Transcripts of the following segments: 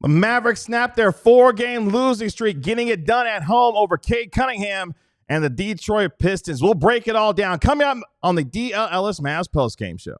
The Mavericks snapped their 4-game losing streak, getting it done at home over Cade Cunningham and the Detroit Pistons. We'll break it all down coming up on the Dlls Mavs postgame show.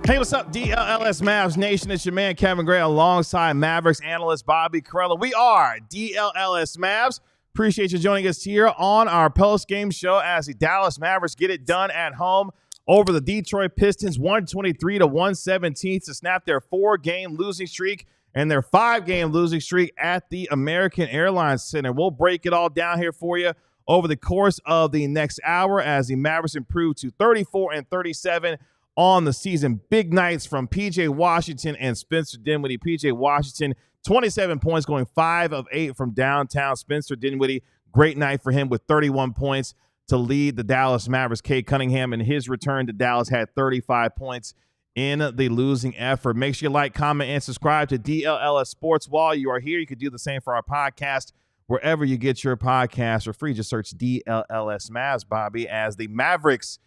Hey, what's up, Dlls Mavs Nation? It's your man, Kevin Gray, alongside Mavericks analyst Bobby Carella. We are Dlls Mavs. Appreciate you joining us here on our post-game show as the Dallas Mavericks get it done at home over the Detroit Pistons, 123-117 to snap their 4-game losing streak and their 5-game losing streak at the American Airlines Center. We'll break it all down here for you over the course of the next hour as the Mavericks improve to 34-37 on the season. Big nights from P.J. Washington and Spencer Dinwiddie. P.J. Washington, 27 points, going 5 of 8 from downtown. Spencer Dinwiddie, great night for him with 31 points to lead the Dallas Mavericks. Cade Cunningham, in his return to Dallas, had 35 points in the losing effort. Make sure you like, comment, and subscribe to DLLS Sports. While you are here, you can do the same for our podcast. Wherever you get your podcasts for free, just search DLLS Mavs, Bobby, as the Mavericks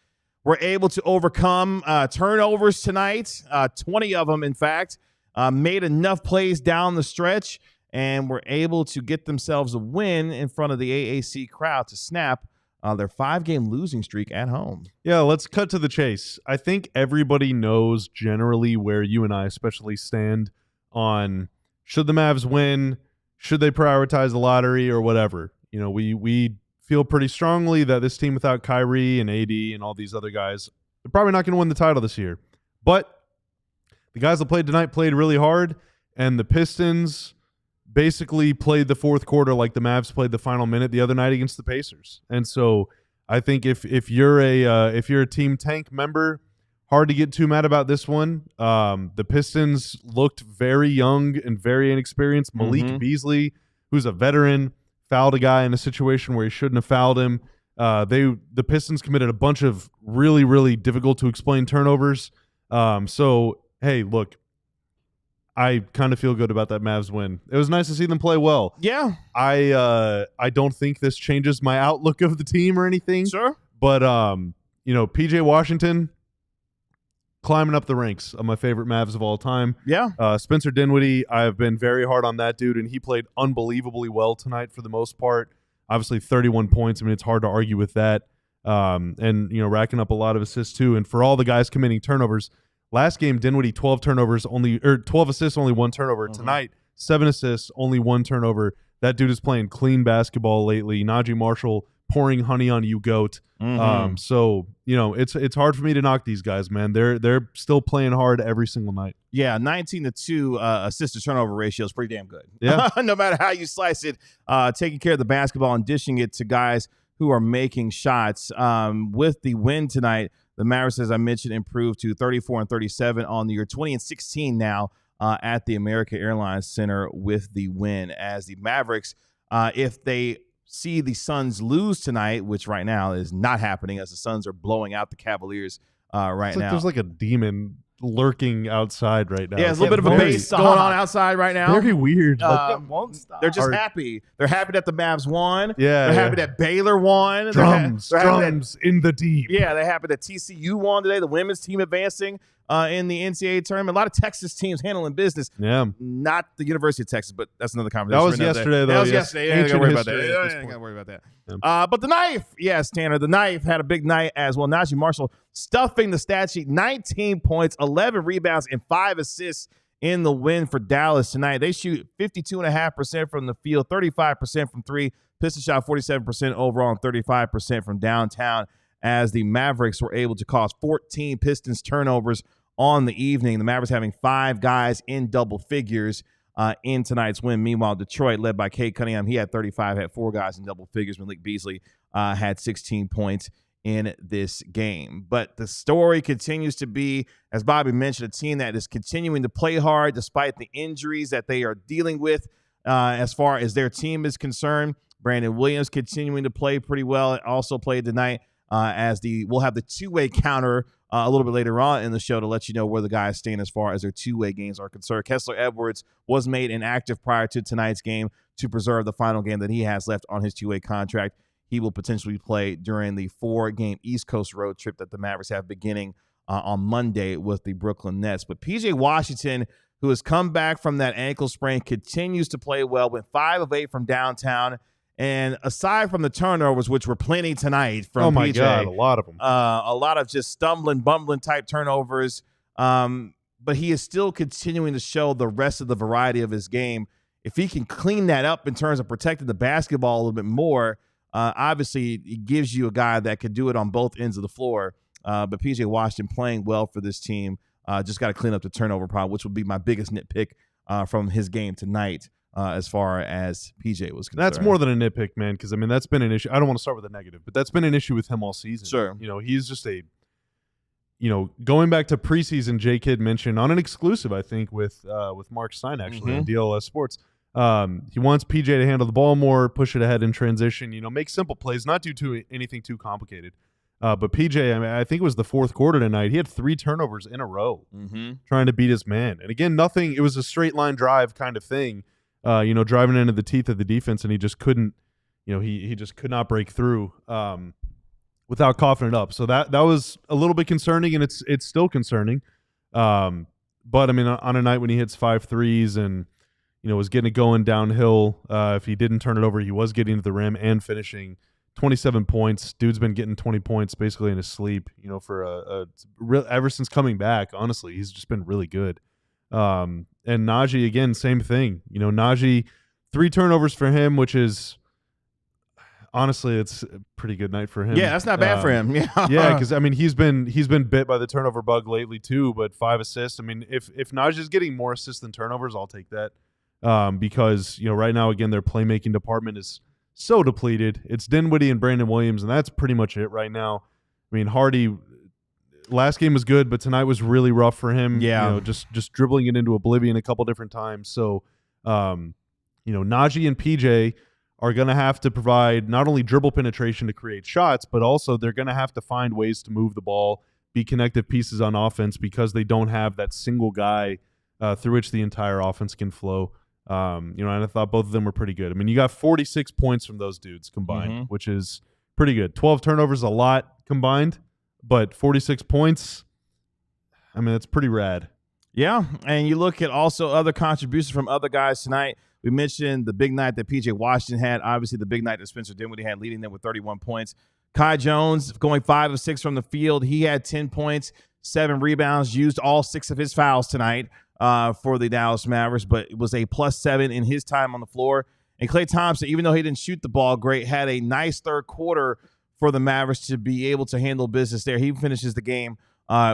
were able to overcome turnovers tonight, 20 of them, in fact, made enough plays down the stretch, and were able to get themselves a win in front of the AAC crowd to snap their 5-game losing streak at home. Yeah, let's cut to the chase. I think everybody knows generally where you and I especially stand on should the Mavs win, should they prioritize the lottery or whatever. You know, we feel pretty strongly that this team without Kyrie and AD and all these other guys, they're probably not going to win the title this year. But the guys that played tonight played really hard, and the Pistons basically played the fourth quarter like the Mavs played the final minute the other night against the Pacers. And so I think if you're a Team Tank member, hard to get too mad about this one. The Pistons looked very young and very inexperienced. Malik Beasley, who's a veteran, fouled a guy in a situation where he shouldn't have fouled him. The Pistons committed a bunch of really, really difficult to explain turnovers. So, hey, look, I kind of feel good about that Mavs win. It was nice to see them play well. Yeah. I don't think this changes my outlook of the team or anything. Sure. But, P.J. Washington climbing up the ranks of my favorite Mavs of all time. Yeah. Spencer Dinwiddie, I have been very hard on that dude, and he played unbelievably well tonight for the most part. Obviously, 31 points. I mean, it's hard to argue with that. And, racking up a lot of assists too. And for all the guys committing turnovers, last game, Dinwiddie, 12 assists, only 1 turnover. Tonight, 7 assists, only 1 turnover. That dude is playing clean basketball lately. Naji Marshall pouring honey on you, goat. So it's hard for me to knock these guys, man. They're still playing hard every single night. Yeah, 19-2 assist to turnover ratio is pretty damn good. Yeah. No matter how you slice it, taking care of the basketball and dishing it to guys who are making shots. With the win tonight, the Mavericks, as I mentioned, improved to 34-37 on the year, 20-16 now at the American Airlines Center with the win. As the Mavericks, if they see the Suns lose tonight, which right now is not happening as the Suns are blowing out the Cavaliers right now. There's like a demon lurking outside right now. Yeah, there's a little bit of a base going on outside right now. Very weird. Won't stop. They're just happy. They're happy that the Mavs won. Yeah, They're happy that Baylor won. Drums that, in the deep. Yeah, they're happy that TCU won today. The women's team advancing in the NCAA tournament. A lot of Texas teams handling business. Yeah. Not the University of Texas, but that's another conversation. That was yesterday, though. That was yesterday. Yeah, Ancient I ain't got to worry about that. But the knife, yes, Tanner, the knife had a big night as well. Naji Marshall stuffing the stat sheet, 19 points, 11 rebounds, and 5 assists in the win for Dallas tonight. They shoot 52.5% from the field, 35% from three. Pistons shot 47% overall and 35% from downtown, as the Mavericks were able to cause 14 Pistons turnovers on the evening. The Mavericks having 5 guys in double figures in tonight's win. Meanwhile, Detroit, led by Cade Cunningham, he had 35, had 4 guys in double figures. Malik Beasley had 16 points in this game. But the story continues to be, as Bobby mentioned, a team that is continuing to play hard despite the injuries that they are dealing with as far as their team is concerned. Brandon Williams continuing to play pretty well. Also played tonight we'll have the two-way counter a little bit later on in the show to let you know where the guys stand as far as their two-way games are concerned. Kessler Edwards was made inactive prior to tonight's game to preserve the final game that he has left on his two-way contract. He will potentially play during the 4-game East Coast road trip that the Mavericks have beginning on Monday with the Brooklyn Nets. But P.J. Washington, who has come back from that ankle sprain, continues to play well, went 5 of 8 from downtown. And aside from the turnovers, which were plenty tonight from PJ, God, a lot of them. A lot of just stumbling, bumbling type turnovers. But he is still continuing to show the rest of the variety of his game. If he can clean that up in terms of protecting the basketball a little bit more, obviously it gives you a guy that could do it on both ends of the floor. But PJ Washington playing well for this team. Just got to clean up the turnover problem, which would be my biggest nitpick from his game tonight. As far as PJ was concerned. That's more than a nitpick, man, because, I mean, that's been an issue. I don't want to start with a negative, but that's been an issue with him all season. Sure. He's just going back to preseason, J-Kid mentioned on an exclusive, I think, with Marc Stein, actually, on DLS Sports. He wants PJ to handle the ball more, push it ahead in transition, make simple plays, not do anything too complicated. But PJ, I mean, I think it was the fourth quarter tonight. He had 3 turnovers in a row trying to beat his man. And again, it was a straight line drive kind of thing. Driving into the teeth of the defense, and he just couldn't, he just could not break through without coughing it up. So that was a little bit concerning, and it's still concerning. But I mean, on a night when he hits 5 threes and was getting it going downhill, if he didn't turn it over, he was getting to the rim and finishing. 27 points. Dude's been getting 20 points basically in his sleep. For ever since coming back. Honestly, he's just been really good. And Naji, again, same thing. Naji, 3 turnovers for him, which is honestly, it's a pretty good night for him. Yeah, that's not bad for him. Yeah, because I mean, he's been bit by the turnover bug lately too. But 5 assists. I mean, if Naji's getting more assists than turnovers, I'll take that. Because right now, again, their playmaking department is so depleted. It's Dinwiddie and Brandon Williams, and that's pretty much it right now. I mean, Hardy. Last game was good, but tonight was really rough for him. Yeah, just dribbling it into oblivion a couple different times. So, Naji and PJ are going to have to provide not only dribble penetration to create shots, but also they're going to have to find ways to move the ball, be connective pieces on offense because they don't have that single guy through which the entire offense can flow. And I thought both of them were pretty good. I mean, you got 46 points from those dudes combined, which is pretty good. 12 turnovers, a lot combined. But 46 points, I mean, that's pretty rad. Yeah, and you look at also other contributions from other guys tonight. We mentioned the big night that P.J. Washington had. Obviously, the big night that Spencer Dinwiddie had, leading them with 31 points. Kai Jones going 5 of 6 from the field. He had 10 points, 7 rebounds, used all 6 of his fouls tonight for the Dallas Mavericks, but it was a +7 in his time on the floor. And Klay Thompson, even though he didn't shoot the ball great, had a nice third quarter for the Mavericks to be able to handle business there. He finishes the game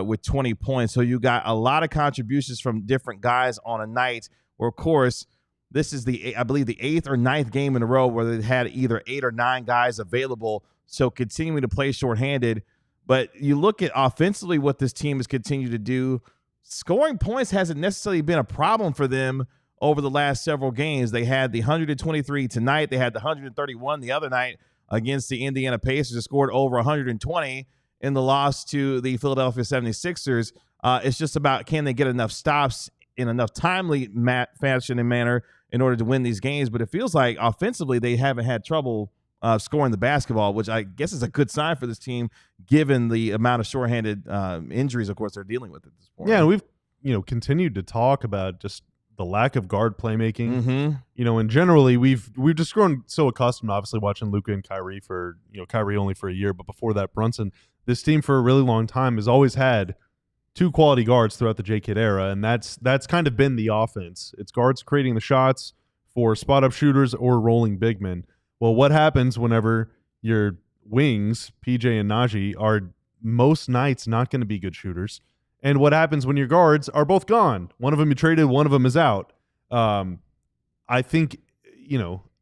with 20 points. So you got a lot of contributions from different guys on a night where, of course, this is I believe the 8th or 9th game in a row where they had either 8 or 9 guys available. So continuing to play shorthanded. But you look at offensively what this team has continued to do. Scoring points hasn't necessarily been a problem for them over the last several games. They had the 123 tonight. They had the 131 the other night against the Indiana Pacers. They scored over 120 in the loss to the Philadelphia 76ers. It's just about, can they get enough stops in enough timely fashion and manner in order to win these games? But it feels like offensively they haven't had trouble scoring the basketball, which I guess is a good sign for this team, given the amount of shorthanded injuries, of course, they're dealing with at this point. Yeah, and we've continued to talk about just the lack of guard playmaking, and generally we've just grown so accustomed, obviously, watching Luka and Kyrie for, Kyrie only for a year, but before that, Brunson. This team for a really long time has always had 2 quality guards throughout the J-Kidd era, and that's kind of been the offense. It's guards creating the shots for spot-up shooters or rolling big men. Well, what happens whenever your wings, PJ and Naji, are most nights not going to be good shooters? And what happens when your guards are both gone? One of them you traded, one of them is out. I think,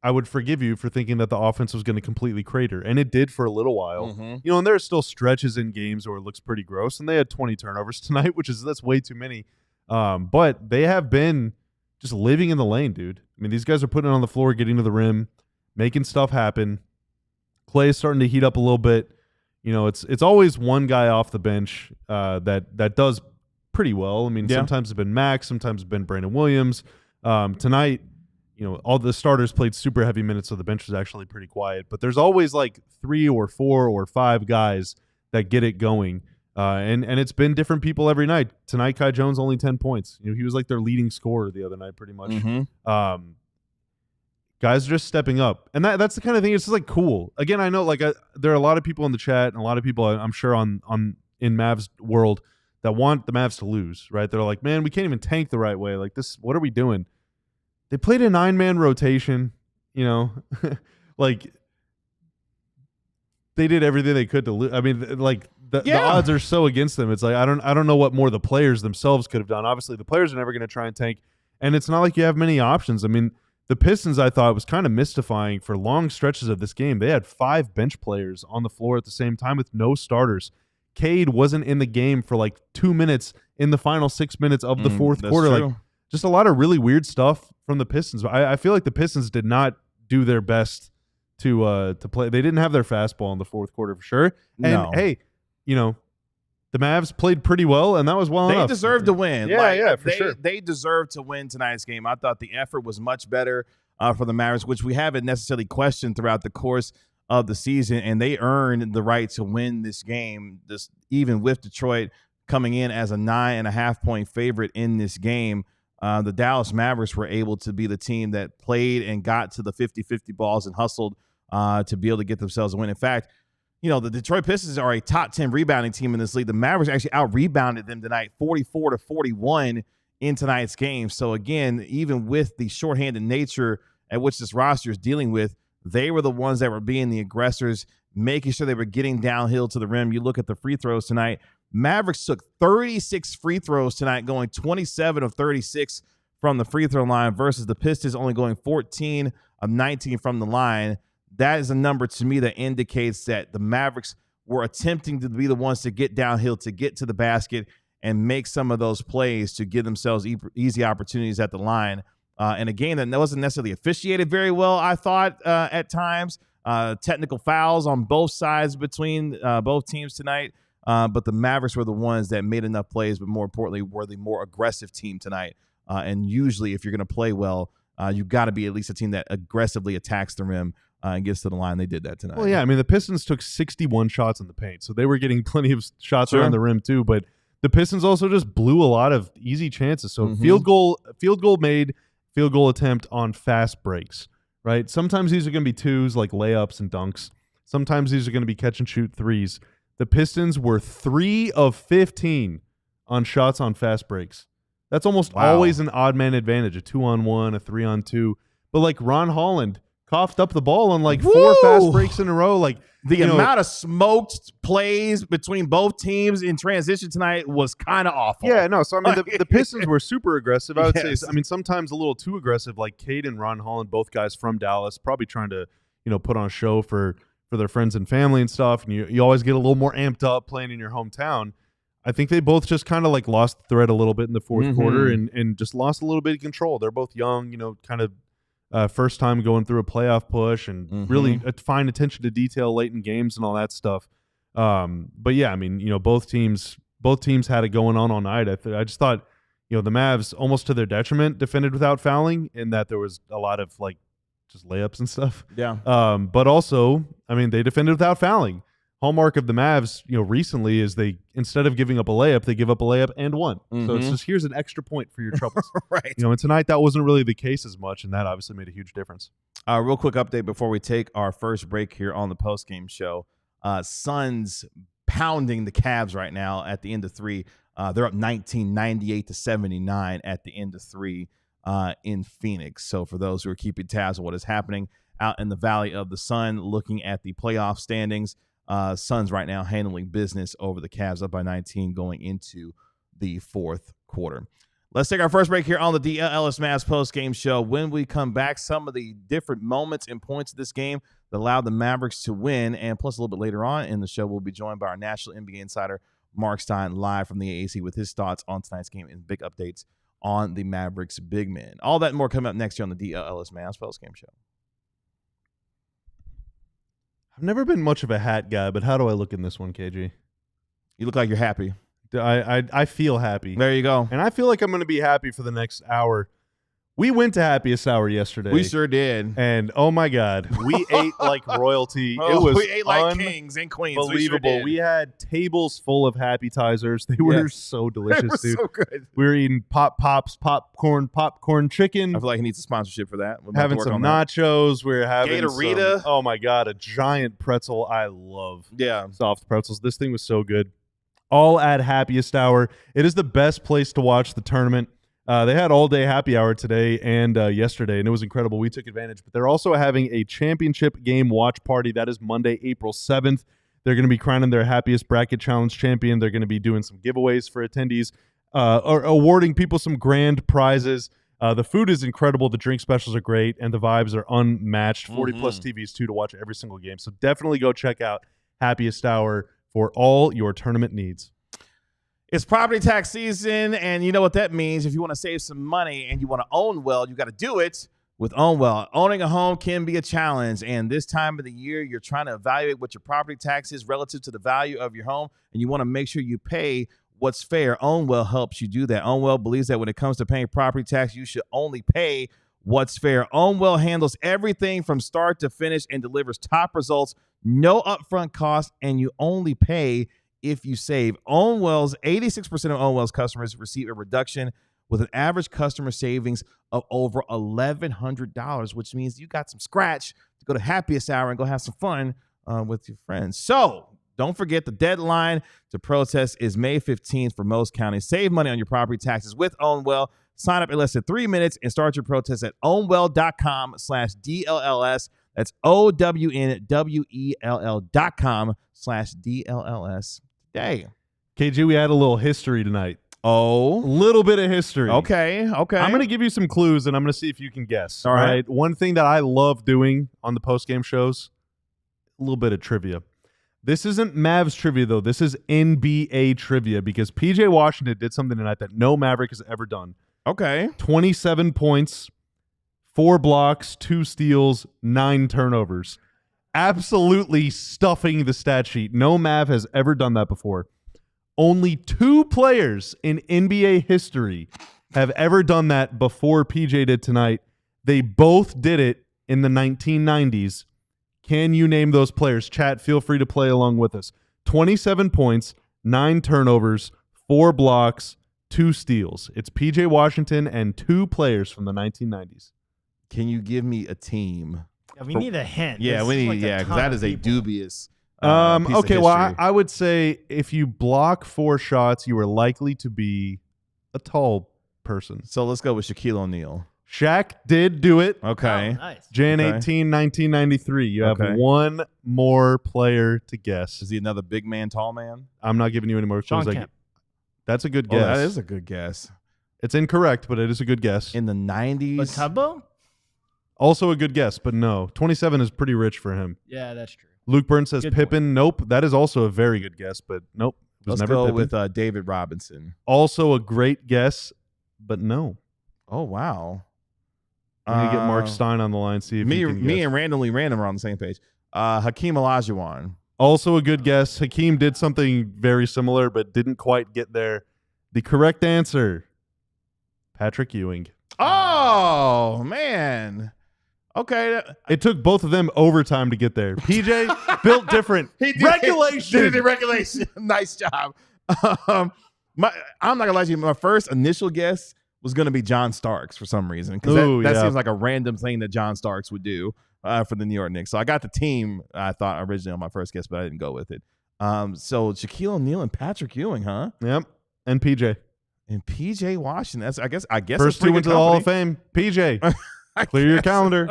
I would forgive you for thinking that the offense was going to completely crater, and it did for a little while. And there are still stretches in games where it looks pretty gross, and they had 20 turnovers tonight, that's way too many. But they have been just living in the lane, dude. I mean, these guys are putting it on the floor, getting to the rim, making stuff happen. Klay is starting to heat up a little bit. It's always one guy off the bench that does pretty well. I mean, sometimes it's been Max, sometimes it's been Brandon Williams. Tonight, all the starters played super heavy minutes, so the bench was actually pretty quiet. But there's always like 3 or 4 or 5 guys that get it going. And it's been different people every night. Tonight, Kai Jones only 10 points. He was like their leading scorer the other night pretty much. Guys are just stepping up. And that's the kind of thing, it's just like cool. Again, I know there are a lot of people in the chat and a lot of people I'm sure in Mavs world that want the Mavs to lose, right? They're like, man, we can't even tank the right way. Like this, what are we doing? They played a 9-man rotation, like they did everything they could to lose. I mean, the odds are so against them. It's like I don't know what more the players themselves could have done. Obviously, the players are never going to try and tank, and it's not like you have many options. I mean, the Pistons, I thought, was kind of mystifying for long stretches of this game. They had 5 bench players on the floor at the same time with no starters. Cade wasn't in the game for like 2 minutes in the final 6 minutes of the fourth quarter. True. Like, just a lot of really weird stuff from the Pistons. I feel like the Pistons did not do their best to play. They didn't have their fastball in the fourth quarter for sure. And hey, the Mavs played pretty well, and that was well enough. They deserved to win. For sure. They deserved to win tonight's game. I thought the effort was much better for the Mavericks, which we haven't necessarily questioned throughout the course of the season, and they earned the right to win this game, even with Detroit coming in as a 9.5-point favorite in this game. The Dallas Mavericks were able to be the team that played and got to the 50-50 balls and hustled to be able to get themselves a win. In fact, the Detroit Pistons are a top 10 rebounding team in this league. The Mavericks actually out-rebounded them tonight, 44-41 in tonight's game. So, again, even with the shorthanded nature at which this roster is dealing with, they were the ones that were being the aggressors, making sure they were getting downhill to the rim. You look at the free throws tonight. Mavericks took 36 free throws tonight, going 27 of 36 from the free throw line versus the Pistons only going 14 of 19 from the line. That is a number to me that indicates that the Mavericks were attempting to be the ones to get downhill, to get to the basket and make some of those plays to give themselves easy opportunities at the line. And a game that wasn't necessarily officiated very well, I thought, at times. Technical fouls on both sides between both teams tonight. But the Mavericks were the ones that made enough plays, but more importantly, were the more aggressive team tonight. And usually, if you're going to play well, you've got to be at least a team that aggressively attacks the rim and gets to the line. They did that tonight. Well, yeah, I mean, the Pistons took 61 shots in the paint, so they were getting plenty of shots around the rim too. But the Pistons also just blew a lot of easy chances. So field goal made, field goal attempt on fast breaks, right? Sometimes these are going to be twos, like layups and dunks. Sometimes these are going to be catch and shoot threes. The Pistons were 3 of 15 on shots on fast breaks. That's almost always an odd man advantage, a 2-on-1, a 3-on-2. But like Ron Holland coughed up the ball on like 4 fast breaks in a row. Like the amount of smoked plays between both teams in transition tonight was kind of awful. Yeah, no. So I mean, the Pistons were super aggressive. I would say. I mean, sometimes a little too aggressive. Like Cade and Ron Holland, both guys from Dallas, probably trying to put on a show for their friends and family and stuff. And you always get a little more amped up playing in your hometown. I think they both just kind of like lost the thread a little bit in the fourth quarter and just lost a little bit of control. They're both young, kind of first time going through a playoff push and really fine attention to detail late in games and all that stuff. But yeah, I mean, both teams had it going on all night. I just thought, the Mavs, almost to their detriment, defended without fouling, in that there was a lot of like just layups and stuff. Yeah. But also, I mean, they defended without fouling. Hallmark of the Mavs, recently is they, instead of giving up a layup, they give up a layup and one. So it's just, here's an extra point for your troubles. Right. And tonight that wasn't really the case as much, and that obviously made a huge difference. Real quick update before we take our first break here on the postgame show. Suns pounding the Cavs right now at the end of 3. They're up 98-79 at the end of 3 in Phoenix. So for those who are keeping tabs on what is happening out in the Valley of the Sun, looking at the playoff standings, Suns right now handling business over the Cavs, up by 19 going into the fourth quarter. Let's take our first break here on the Dallas Mavs post-game show. When we come back, some of the different moments and points of this game that allowed the Mavericks to win, and plus a little bit later on in the show, we'll be joined by our national NBA insider, Marc Stein, live from the AAC with his thoughts on tonight's game and big updates on the Mavericks big men. All that and more coming up next year on the Dallas Mavs post-game show. I've never been much of a hat guy, but how do I look in this one, KG? You look like you're happy. I feel happy. There you go. And I feel like I'm going to be happy for the next hour. We went to Happiest Hour yesterday. We sure did. And oh my God, we ate like royalty. It was we ate like kings and queens. Unbelievable. We had tables full of appetizers. They were so delicious, dude. So good. We were eating popcorn chicken. I feel like he needs a sponsorship for that. Having some nachos. We were having Gatorita. Oh my God, a giant pretzel. I love soft pretzels. This thing was so good. All at Happiest Hour. It is the best place to watch the tournament. They had all-day happy hour today and yesterday, and it was incredible. We took advantage. But they're also having a championship game watch party. That is Monday, April 7th. They're going to be crowning their Happiest Bracket Challenge champion. They're going to be doing some giveaways for attendees, or awarding people some grand prizes. The food is incredible. The drink specials are great, and the vibes are unmatched. 40-plus TVs, too, to watch every single game. So definitely go check out Happiest Hour for all your tournament needs. It's property tax season, and you know what that means. If you want to save some money and you want to own well, you got to do it with Own Well. Owning a home can be a challenge, and this time of the year, you're trying to evaluate what your property tax is relative to the value of your home, and you want to make sure you pay what's fair. Own Well helps you do that. Own Well believes that when it comes to paying property tax, you should only pay what's fair. Own Well handles everything from start to finish and delivers top results, no upfront costs, and you only pay if you save. 86% of Own Well's customers receive a reduction with an average customer savings of over $1,100, which means you got some scratch to go to Happiest Hour and go have some fun with your friends. So don't forget, the deadline to protest is May 15th for most counties. Save money on your property taxes with Own Well. Sign up in less than 3 minutes and start your protest at ownwell.com/DLLS. That's OWNWELL.com/DLLS. Day. KG, we had a little history tonight. Oh. A little bit of history. Okay. I'm going to give you some clues, and I'm going to see if you can guess. All right. One thing that I love doing on the post-game shows, a little bit of trivia. This isn't Mavs trivia, though. This is NBA trivia, because P.J. Washington did something tonight that no Maverick has ever done. Okay. 27 points, 4 blocks, 2 steals, 9 turnovers. Absolutely stuffing the stat sheet. No Mav has ever done that before. Only 2 players in NBA history have ever done that before PJ did tonight. They both did it in the 1990s. Can you name those players? Chat, feel free to play along with us. 27 points, 9 turnovers, 4 blocks, 2 steals. It's PJ Washington and 2 players from the 1990s. Can you give me a team? Yeah, we need a hint. Yeah, we need, because that is a dubious piece okay, of well, history. I would say if you block 4 shots, you are likely to be a tall person. So let's go with Shaquille O'Neal. Shaq did do it. Okay. Oh, nice. Jan 18, 1993. You have one more player to guess. Is he another big man, tall man? I'm not giving you any more clues. Sean Kemp. That's a good guess. That is a good guess. It's incorrect, but it is a good guess. In the 90s? But Tubbo? Also a good guess, but no. 27 is pretty rich for him. Yeah, that's true. Luke Burns says Good Pippen. point. Nope. That is also a very good guess, but nope. It was Let's never go Pippen. with David Robinson. Also a great guess, but no. Oh, wow. We need to get Marc Stein on the line, see if he can Me guess. and Randomly Random are on the same page. Hakeem Olajuwon. Also a good guess. Hakeem did something very similar, but didn't quite get there. The correct answer, Patrick Ewing. Oh, man. Okay. It took both of them overtime to get there. PJ, built different. Regulation. Did it in regulation. Nice job. I'm not going to lie to you. My first initial guess was going to be John Starks for some reason, because that seems like a random thing that John Starks would do for the New York Knicks. So I got the team, I thought, originally on my first guess, but I didn't go with it. So Shaquille O'Neal and Patrick Ewing, huh? Yep. And PJ. And PJ Washington. That's I guess first 2 went to the Hall of Fame. PJ. Clear your calendar.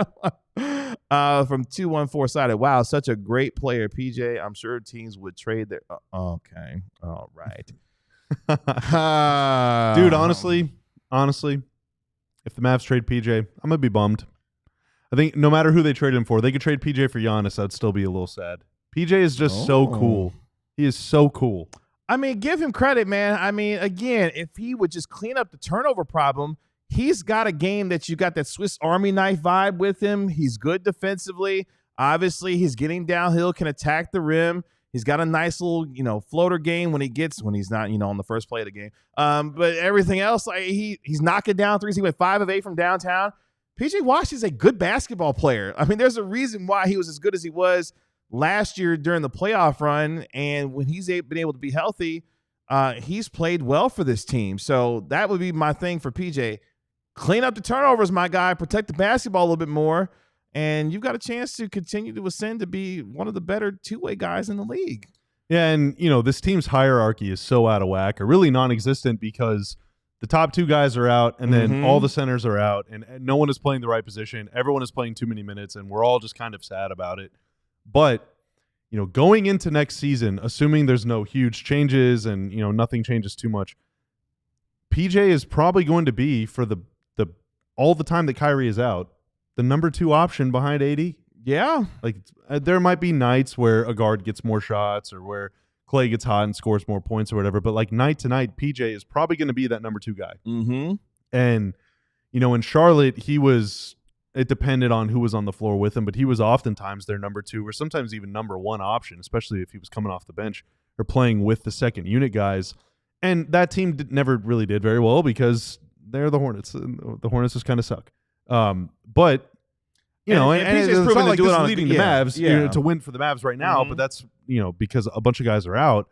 From 214 sided. Wow, such a great player, PJ. I'm sure teams would trade their. Okay. All right. Dude, honestly, honestly, if the Mavs trade PJ, I'm going to be bummed. I think no matter who they trade him for, they could trade PJ for Giannis. I'd still be a little sad. PJ is just so cool. He is so cool. I mean, give him credit, man. I mean, again, if he would just clean up the turnover problem, he's got a game that you got that Swiss Army knife vibe with him. He's good defensively. Obviously, he's getting downhill, can attack the rim. He's got a nice little, floater game when he's not, on the first play of the game. But everything else, like he's knocking down threes. He went 5 of 8 from downtown. PJ Wash is a good basketball player. I mean, there's a reason why he was as good as he was last year during the playoff run, and when he's been able to be healthy, he's played well for this team. So that would be my thing for PJ. Clean up the turnovers, my guy. Protect the basketball a little bit more, and you've got a chance to continue to ascend to be one of the better two-way guys in the league. Yeah, and, this team's hierarchy is so out of whack, or really non-existent, because the top 2 guys are out, and then all the centers are out, and no one is playing the right position. Everyone is playing too many minutes, and we're all just kind of sad about it. But, going into next season, assuming there's no huge changes and, nothing changes too much, PJ is probably going to be, for the all the time that Kyrie is out, the number 2 option behind AD. Yeah. Like, there might be nights where a guard gets more shots or where Klay gets hot and scores more points or whatever, but like night to night, PJ is probably going to be that number 2 guy. And, in Charlotte, it depended on who was on the floor with him, but he was oftentimes their number 2 or sometimes even number 1 option, especially if he was coming off the bench or playing with the second unit guys. And that team never really did very well because they're the Hornets. The Hornets just kind of suck. But, and it's not like this is leading the Mavs to win for the Mavs right now, but that's, because a bunch of guys are out.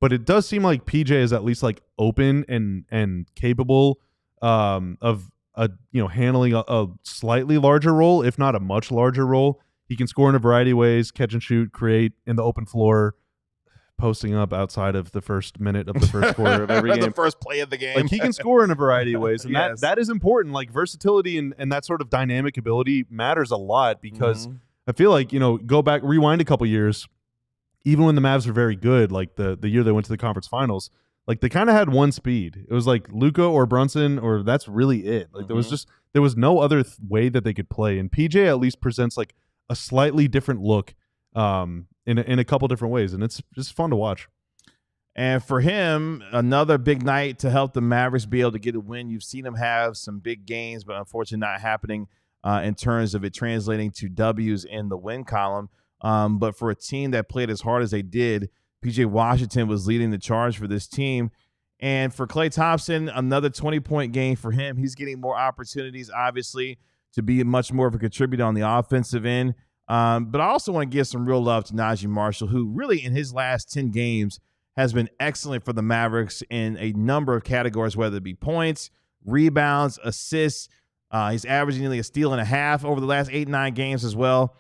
But it does seem like PJ is at least like open and capable of handling a slightly larger role, if not a much larger role. He can score in a variety of ways, catch and shoot, create in the open floor, posting up outside of the first minute of the first quarter of every game. The first play of the game. Like, he can score in a variety of ways, and that is important. Like, versatility and that sort of dynamic ability matters a lot, because I feel like, rewind a couple years, even when the Mavs were very good, like the year they went to the conference finals, like they kind of had one speed. It was like Luka or Brunson, or that's really it. Like there was no other way that they could play, and PJ at least presents like a slightly different look in a couple different ways, and it's just fun to watch. And for him, another big night to help the Mavericks be able to get a win. You've seen him have some big games, but unfortunately not happening in terms of it translating to W's in the win column. But for a team that played as hard as they did, PJ Washington was leading the charge for this team. And for Klay Thompson, another 20-point game for him. He's getting more opportunities, obviously, to be much more of a contributor on the offensive end. But I also want to give some real love to Naji Marshall, who really in his last 10 games has been excellent for the Mavericks in a number of categories, whether it be points, rebounds, assists. He's averaging nearly a steal and a half over the last 8-9 games as well.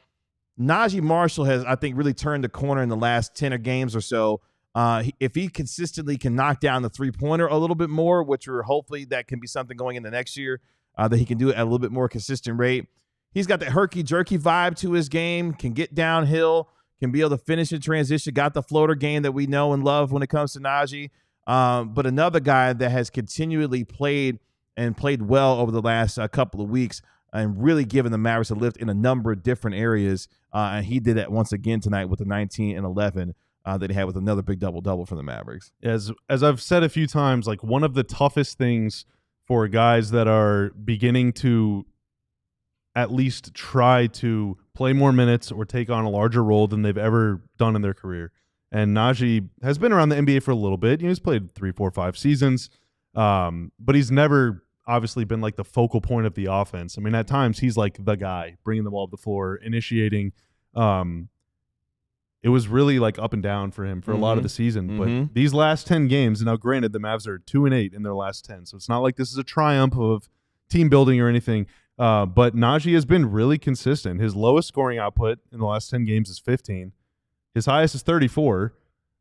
Naji Marshall has, I think, really turned the corner in the last 10 games or so. If he consistently can knock down the three-pointer a little bit more, which hopefully that can be something going into next year, that he can do it at a little bit more consistent rate. He's got that herky-jerky vibe to his game, can get downhill, can be able to finish in transition, got the floater game that we know and love when it comes to Naji. But another guy that has continually played well over the last couple of weeks and really given the Mavericks a lift in a number of different areas. And he did that once again tonight with the 19 and 11 that he had with another big double-double for the Mavericks. As I've said a few times, like, one of the toughest things for guys that are beginning to at least try to play more minutes or take on a larger role than they've ever done in their career. And Naji has been around the NBA for a little bit. He's played 3, 4, 5 seasons, but he's never obviously been like the focal point of the offense. I mean, at times he's like the guy bringing the ball to the floor, initiating. It was really like up and down for him for a lot of the season. But these last 10 games, now granted, the Mavs are 2-8 in their last 10, so it's not like this is a triumph of team building or anything. But Naji has been really consistent. His lowest scoring output in the last 10 games is 15. His highest is 34.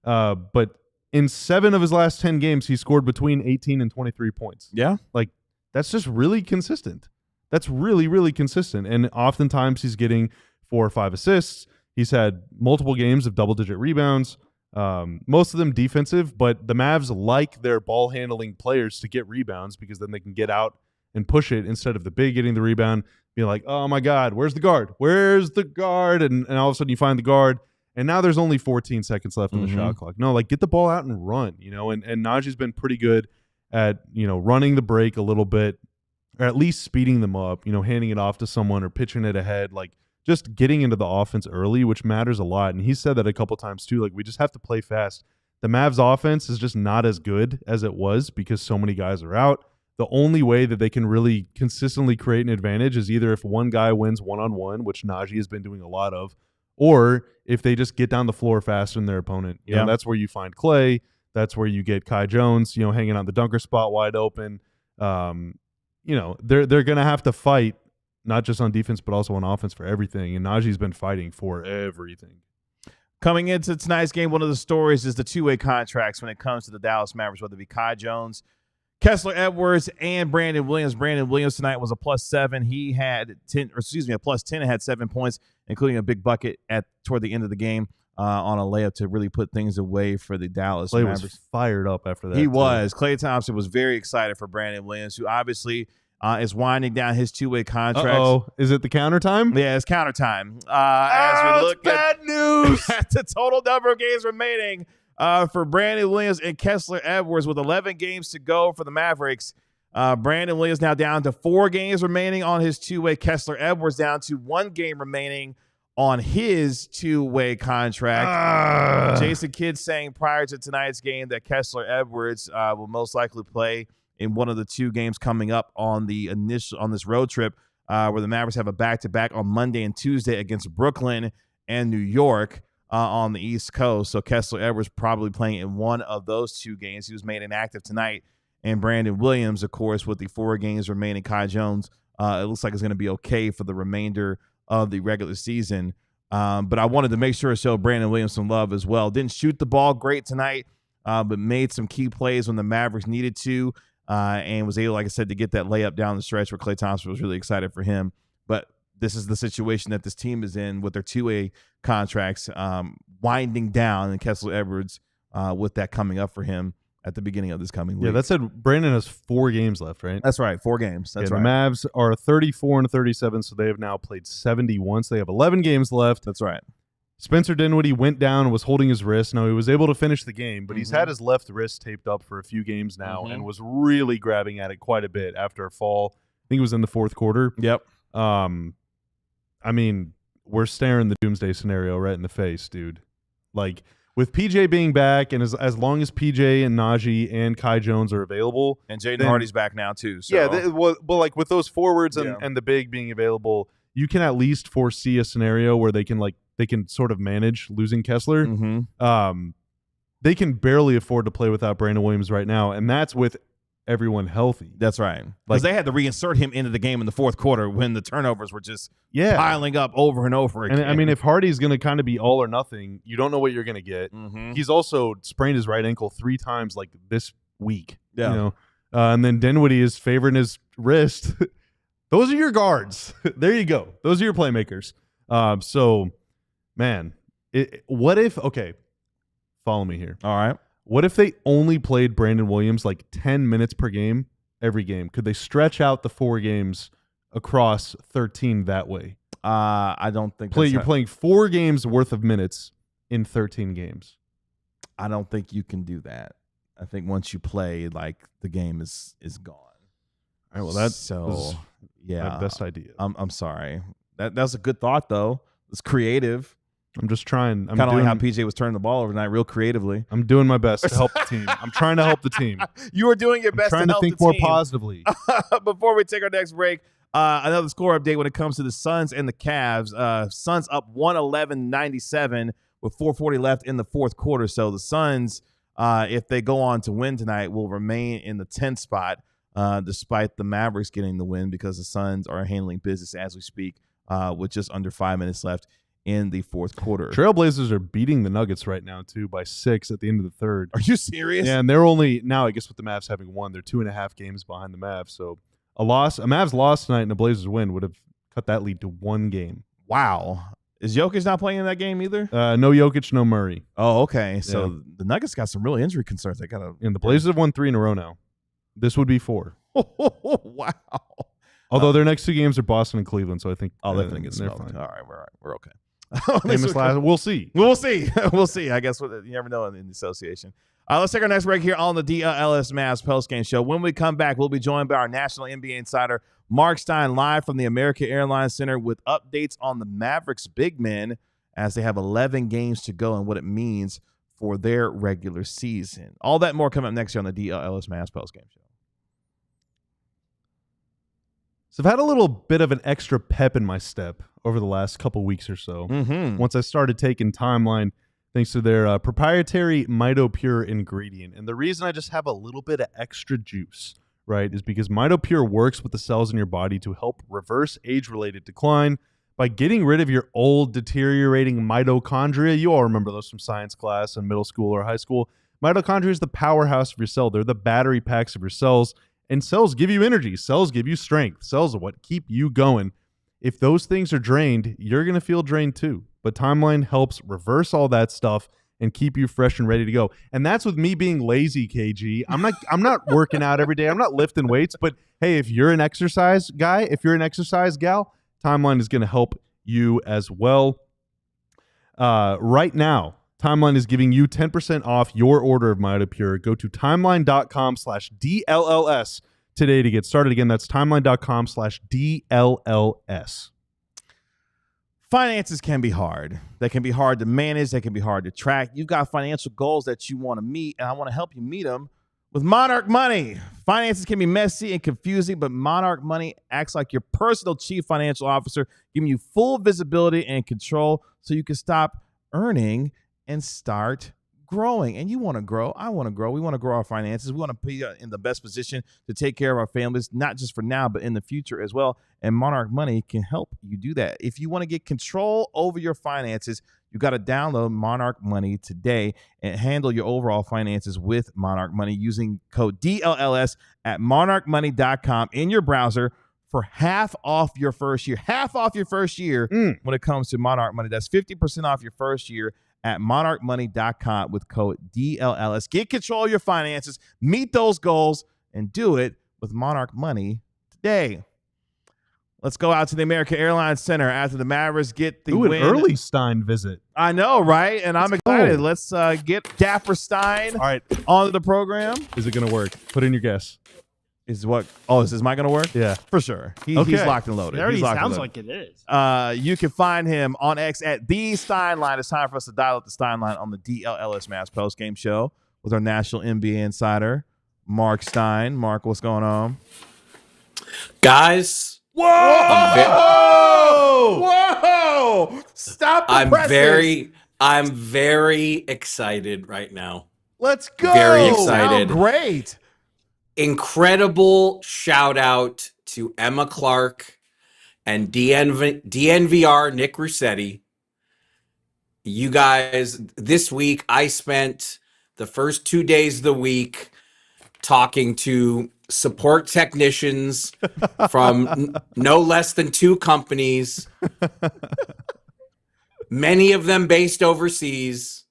But in 7 of his last 10 games, he scored between 18 and 23 points. Yeah. Like, that's just really consistent. That's really, really consistent. And oftentimes he's getting 4 or 5 assists. He's had multiple games of double-digit rebounds. Most of them defensive, but the Mavs like their ball handling players to get rebounds because then they can get out and push it instead of the big getting the rebound, being like, oh my God, where's the guard? Where's the guard? And all of a sudden you find the guard, and now there's only 14 seconds left on the shot clock. No, like get the ball out and run, and Naji's been pretty good at, running the break a little bit, or at least speeding them up, handing it off to someone or pitching it ahead, like just getting into the offense early, which matters a lot. And he said that a couple times too, like we just have to play fast. The Mavs offense is just not as good as it was because so many guys are out. The only way that they can really consistently create an advantage is either if one guy wins one-on-one, which Naji has been doing a lot of, or if they just get down the floor faster than their opponent. You know, that's where you find Klay. That's where you get Kai Jones, hanging on the dunker spot wide open. They're going to have to fight not just on defense, but also on offense for everything. And Naji's been fighting for everything. Coming into tonight's game, one of the stories is the two-way contracts when it comes to the Dallas Mavericks, whether it be Kai Jones, Kessler Edwards, and Brandon Williams. Brandon Williams tonight was a +7. He had a +10 and had 7 points, including a big bucket toward the end of the game on a layup to really put things away for the Dallas Mavericks. Was fired up after that. He was. Klay Thompson was very excited for Brandon Williams, who obviously is winding down his two-way contract. Is it the counter time? Yeah, it's counter time. As we look bad news. at the total number of games remaining for Brandon Williams and Kessler Edwards with 11 games to go for the Mavericks. Brandon Williams now down to 4 games remaining on his two-way. Kessler Edwards down to 1 game remaining on his two-way contract. Jason Kidd saying prior to tonight's game that Kessler Edwards will most likely play in one of the 2 games coming up on this road trip, where the Mavericks have a back-to-back on Monday and Tuesday against Brooklyn and New York on the East Coast. So Kessler Edwards probably playing in one of those 2 games. He was made inactive tonight. And Brandon Williams, of course, with the 4 games remaining. Kai Jones, it looks like it's going to be okay for the remainder of the regular season. But I wanted to make sure to show Brandon Williams some love as well. Didn't shoot the ball great tonight, but made some key plays when the Mavericks needed to. And was able, like I said, to get that layup down the stretch where Klay Thompson was really excited for him. But this is the situation that this team is in with their two-way contracts winding down, and Kessler Edwards with that coming up for him at the beginning of this coming week. Yeah, that said Brandon has 4 games left, right? That's right, 4 games. That's right. The Mavs are 34-37, so they have now played 71. So they have 11 games left. That's right. Spencer Dinwiddie went down and was holding his wrist. Now, he was able to finish the game, but he's had his left wrist taped up for a few games now and was really grabbing at it quite a bit after a fall. I think it was in the 4th quarter. Yep. I mean, we're staring the doomsday scenario right in the face, dude. Like, with PJ being back, and as long as PJ and Naji and Kai Jones are available. And Jaden Hardy's back now, too. So. Yeah, well, like with those forwards and the big being available, you can at least foresee a scenario where they can sort of manage losing Kessler. They can barely afford to play without Brandon Williams right now, and that's with everyone healthy. That's right. Because they had to reinsert him into the game in the 4th quarter when the turnovers were just piling up over and over again. And I mean, if Hardy's going to kind of be all or nothing, you don't know what you're going to get. He's also sprained his right ankle 3 times like this week. Yeah. And then Dinwiddie is favoring his wrist. Those are your guards. There you go. Those are your playmakers. So, man, what if – okay, follow me here. All right. What if they only played Brandon Williams like 10 minutes per game every game? Could they stretch out the 4 games across 13 that way? I don't think you're playing 4 games worth of minutes in 13 games. I don't think you can do that. I think once you play, like, the game is gone. All right, well, that's my best idea. I'm sorry. That's a good thought, though. It's creative. I'm just trying. Kind of like how PJ was turning the ball over tonight real creatively. I'm doing my best to help the team. I'm trying to help the team. You are doing your best to help the team. Trying to think more positively. Before we take our next break, another score update when it comes to the Suns and the Cavs. Suns up 111-97 with 4:40 left in the 4th quarter. So the Suns, if they go on to win tonight, will remain in the 10th spot despite the Mavericks getting the win because the Suns are handling business as we speak with just under 5 minutes left in the 4th quarter. Trailblazers are beating the Nuggets right now, too, by 6 at the end of the 3rd. Are you serious? Yeah, and they're only, now I guess with the Mavs having won, they're 2.5 games behind the Mavs. So a Mavs loss tonight and a Blazers win would have cut that lead to 1 game. Wow. Is Jokic not playing in that game either? No Jokic, no Murray. Oh, okay. So the Nuggets got some real injury concerns. They got to. And the Blazers have won 3 in a row now. This would be 4. Wow. Although their next 2 games are Boston and Cleveland, so I think they're going to get they're smoked. fine. All right, we're okay. We'll see. We'll see. We'll see. I guess you never know in the association. Let's take our next break here on the DLS Mavs postgame show. When we come back, we'll be joined by our national NBA insider, Marc Stein, live from the American Airlines Center with updates on the Mavericks big men as they have 11 games to go and what it means for their regular season. All that more coming up next year on the DLS Mavs postgame show. So I've had a little bit of an extra pep in my step over the last couple weeks or so. Once I started taking Timeline, thanks to their proprietary MitoPure ingredient. And the reason I just have a little bit of extra juice, right, is because MitoPure works with the cells in your body to help reverse age-related decline by getting rid of your old deteriorating mitochondria. You all remember those from science class in middle school or high school. Mitochondria is the powerhouse of your cell. They're the battery packs of your cells. And cells give you energy. Cells give you strength. Cells are what keep you going. If those things are drained, you're going to feel drained too. But Timeline helps reverse all that stuff and keep you fresh and ready to go. And that's with me being lazy, KG. I'm not working out every day. I'm not lifting weights. But hey, if you're an exercise guy, if you're an exercise gal, Timeline is going to help you as well. Right now, Timeline is giving you 10% off your order of MitoPure. Go to timeline.com/DLLS today to get started. Again, that's timeline.com/DLLS. Finances can be hard. They can be hard to manage. They can be hard to track. You've got financial goals that you want to meet, and I want to help you meet them with Monarch Money. Finances can be messy and confusing, but Monarch Money acts like your personal chief financial officer, giving you full visibility and control so you can stop earning and start growing. And you want to grow. I want to grow. We want to grow our finances. We want to be in the best position to take care of our families, not just for now, but in the future as well. And Monarch Money can help you do that. If you want to get control over your finances, you got to download Monarch Money today and handle your overall finances with Monarch Money using code DLLS at monarchmoney.com in your browser for half off your first year. Half off your first year when it comes to Monarch Money. That's 50% off your first year at monarchmoney.com with code DLLS. Get control of your finances, meet those goals, and do it with Monarch Money today. Let's go out to the American Airlines Center after the Mavericks get the win. An early Stein visit. I know, right? And I'm excited. Let's get Dapper Stein onto the program. Is it going to work? Put in your guess. Is this mic going to work? Yeah. For sure. He's locked and loaded. It already sounds like it is. You can find him on X at The Stein Line. It's time for us to dial up the Stein Line on the DLLS Mavs postgame show with our national NBA insider, Marc Stein. Mark, what's going on? Guys. Whoa! Stop the presses. I'm very excited right now. Let's go. Very excited. Oh, great. Incredible shout out to Emma Clark and DNVR Nick Russetti. You guys, this week I spent the first 2 days of the week talking to support technicians from no less than 2 companies, many of them based overseas.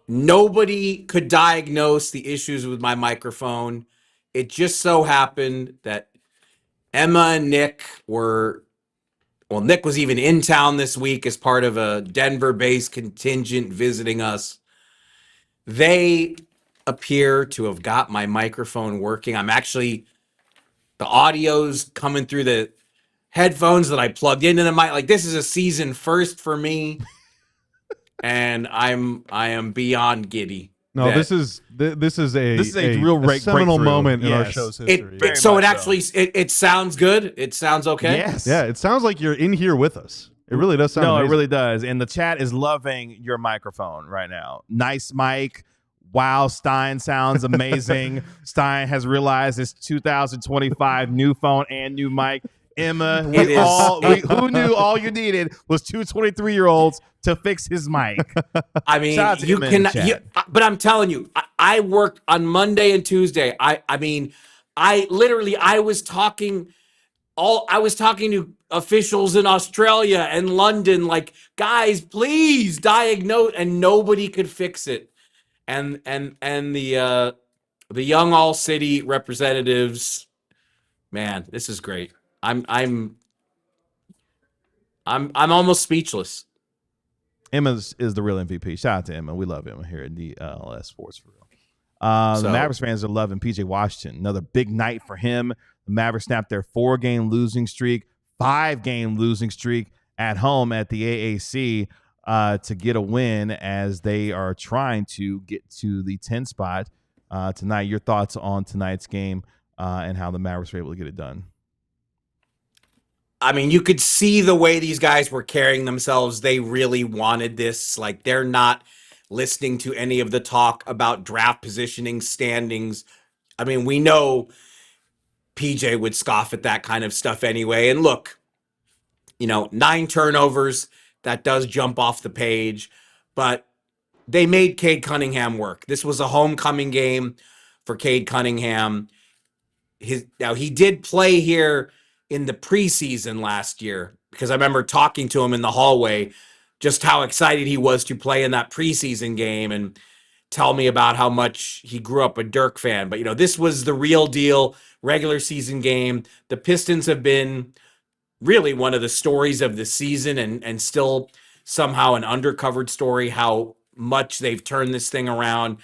Nobody could diagnose the issues with my microphone. It just so happened that Emma and Nick Nick was even in town this week as part of a Denver-based contingent visiting us. They appear to have got my microphone working. The audio's coming through the headphones that I plugged into the mic. Like, this is a season first for me. And I am beyond giddy. No, this is a real seminal breakthrough. moment in our show's history. It sounds good. It sounds okay. Yes. Yeah, it sounds like you're in here with us. It really does sound amazing. It really does. And the chat is loving your microphone right now. Nice mic. Wow, Stein sounds amazing. Stein has realized his 2025 new phone and new mic. Emma, who knew all you needed was 2 23-year-olds to fix his mic? I mean, but I'm telling you, I worked on Monday and Tuesday. I was talking I was talking to officials in Australia and London, like, guys, please diagnose, and nobody could fix it. And the young all city representatives, man, this is great. I'm almost speechless. Emma is the real MVP. Shout out to Emma. We love Emma here at DLS Sports for real. The Mavericks fans are loving PJ Washington. Another big night for him. The Mavericks snapped their 5-game losing streak at home at the AAC to get a win as they are trying to get to the 10 spot tonight. Your thoughts on tonight's game and how the Mavericks were able to get it done? I mean, you could see the way these guys were carrying themselves. They really wanted this. Like, they're not listening to any of the talk about draft positioning, standings. I mean, we know PJ would scoff at that kind of stuff anyway. And look, 9 turnovers, that does jump off the page, but they made Cade Cunningham work. This was a homecoming game for Cade Cunningham. Now, he did play here in the preseason last year, because I remember talking to him in the hallway, just how excited he was to play in that preseason game and tell me about how much he grew up a Dirk fan. But, this was the real deal regular season game. The Pistons have been really one of the stories of the season, and still somehow an undercovered story, how much they've turned this thing around.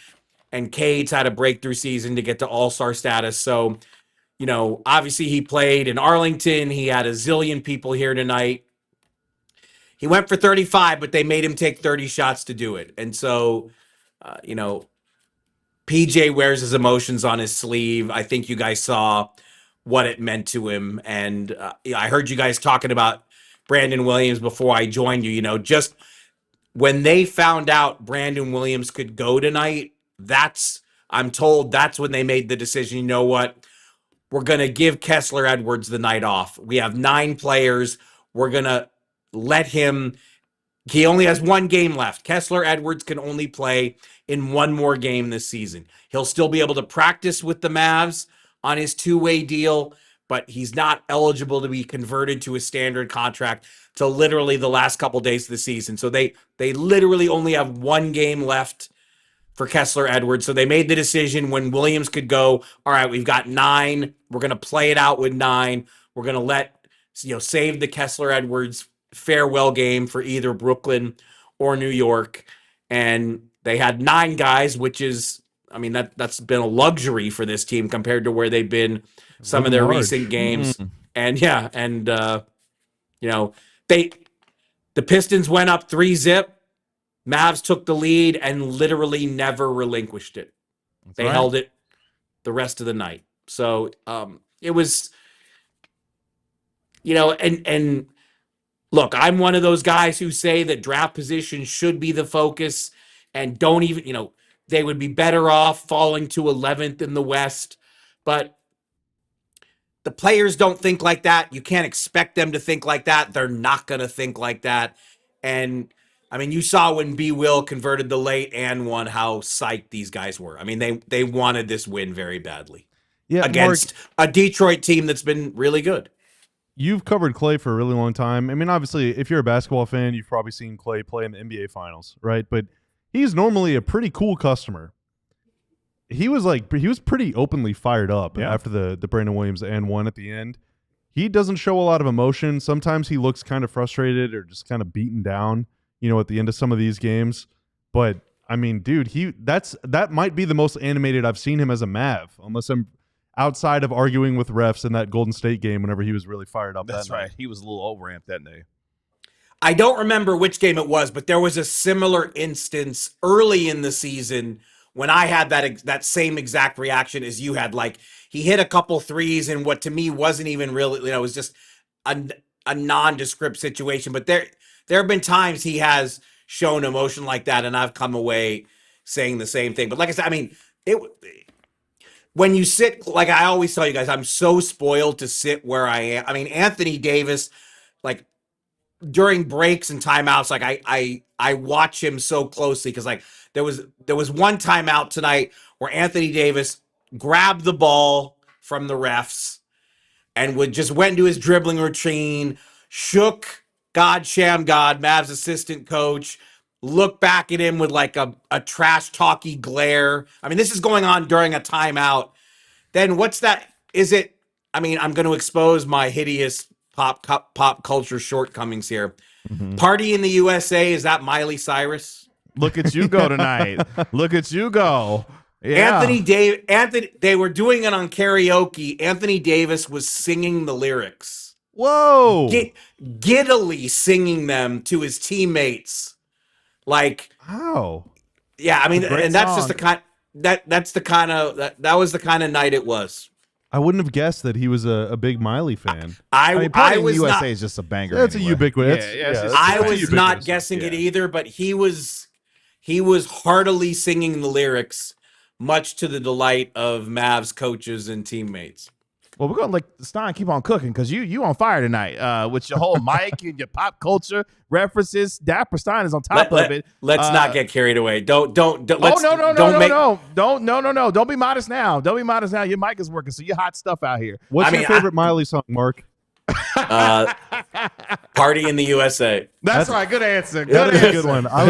And Cade's had a breakthrough season to get to all-star status. So, obviously he played in Arlington. He had a zillion people here tonight. He went for 35, but they made him take 30 shots to do it. And so, PJ wears his emotions on his sleeve. I think you guys saw what it meant to him. And I heard you guys talking about Brandon Williams before I joined you. Just when they found out Brandon Williams could go tonight, I'm told that's when they made the decision. You know what? We're going to give Kessler Edwards the night off. We have 9 players. We're going to let him. He only has 1 game left. Kessler Edwards can only play in 1 more game this season. He'll still be able to practice with the Mavs on his 2-way deal, but he's not eligible to be converted to a standard contract till literally the last couple days of the season. So they literally only have 1 game left for Kessler Edwards. So they made the decision when Williams could go, all right, we've got 9. We're going to play it out with 9. We're going to save the Kessler Edwards farewell game for either Brooklyn or New York. And they had 9 guys, which is, that's been a luxury for this team compared to where they've been some of their recent games. The Pistons went up 3-zip. Mavs took the lead and literally never relinquished it. They held it the rest of the night. So it was, and look, I'm one of those guys who say that draft position should be the focus, and don't even, they would be better off falling to 11th in the West. But the players don't think like that. You can't expect them to think like that. They're not going to think like that. And you saw when B. Will converted the late and won, how psyched these guys were. They wanted this win very badly. Yeah, against a Detroit team that's been really good. You've covered Klay for a really long time. Obviously, if you're a basketball fan, you've probably seen Klay play in the NBA Finals, right? But he's normally a pretty cool customer. He was pretty openly fired up after the Brandon Williams and 1 at the end. He doesn't show a lot of emotion. Sometimes he looks kind of frustrated or just kind of beaten down, at the end of some of these games. But dude, that might be the most animated I've seen him as a Mav, unless I'm outside of arguing with refs in that Golden State game whenever he was really fired up. That's right. He was a little overamped that day. I don't remember which game it was, but there was a similar instance early in the season when I had that same exact reaction as you had. Like, he hit a couple threes and what to me wasn't even really, it was just a nondescript situation. But there have been times he has shown emotion like that, and I've come away saying the same thing. But like I said, when you sit, like I always tell you guys, I'm so spoiled to sit where I am. Anthony Davis, like, during breaks and timeouts, like I watch him so closely, because like there was one timeout tonight where Anthony Davis grabbed the ball from the refs and went into his dribbling routine, shook God Mavs assistant coach, looked back at him with like a trash talky glare. I mean, this is going on during a timeout. Then what's that? Is it? I mean, I'm going to expose my hideous pop culture shortcomings here. Mm-hmm. Party in the USA, is that Miley Cyrus? Look at you go tonight. Look at you go. Yeah. Anthony, they were doing it on karaoke. Anthony Davis was singing the lyrics. Whoa. Giddily singing them to his teammates. Like, wow. Yeah, I mean, and that's song. just the kind that was the kind of night it was. I wouldn't have guessed that he was a big Miley fan. I mean, I was was USA not, is just a banger. That's anyway. a ubiquitous. I was not guessing it either, but he was heartily singing the lyrics, much to the delight of Mavs coaches and teammates. Well, we're gonna let Stein keep on cooking because you on fire tonight with your whole mic and your pop culture references. Dapper Stein is on top of it. Let's not get carried away. Don't. No. Don't be modest now. Don't be modest now. Your mic is working, so you're hot stuff out here. What's your favorite Miley song, Mark? Party in the USA. That's right. Good answer. Good one. I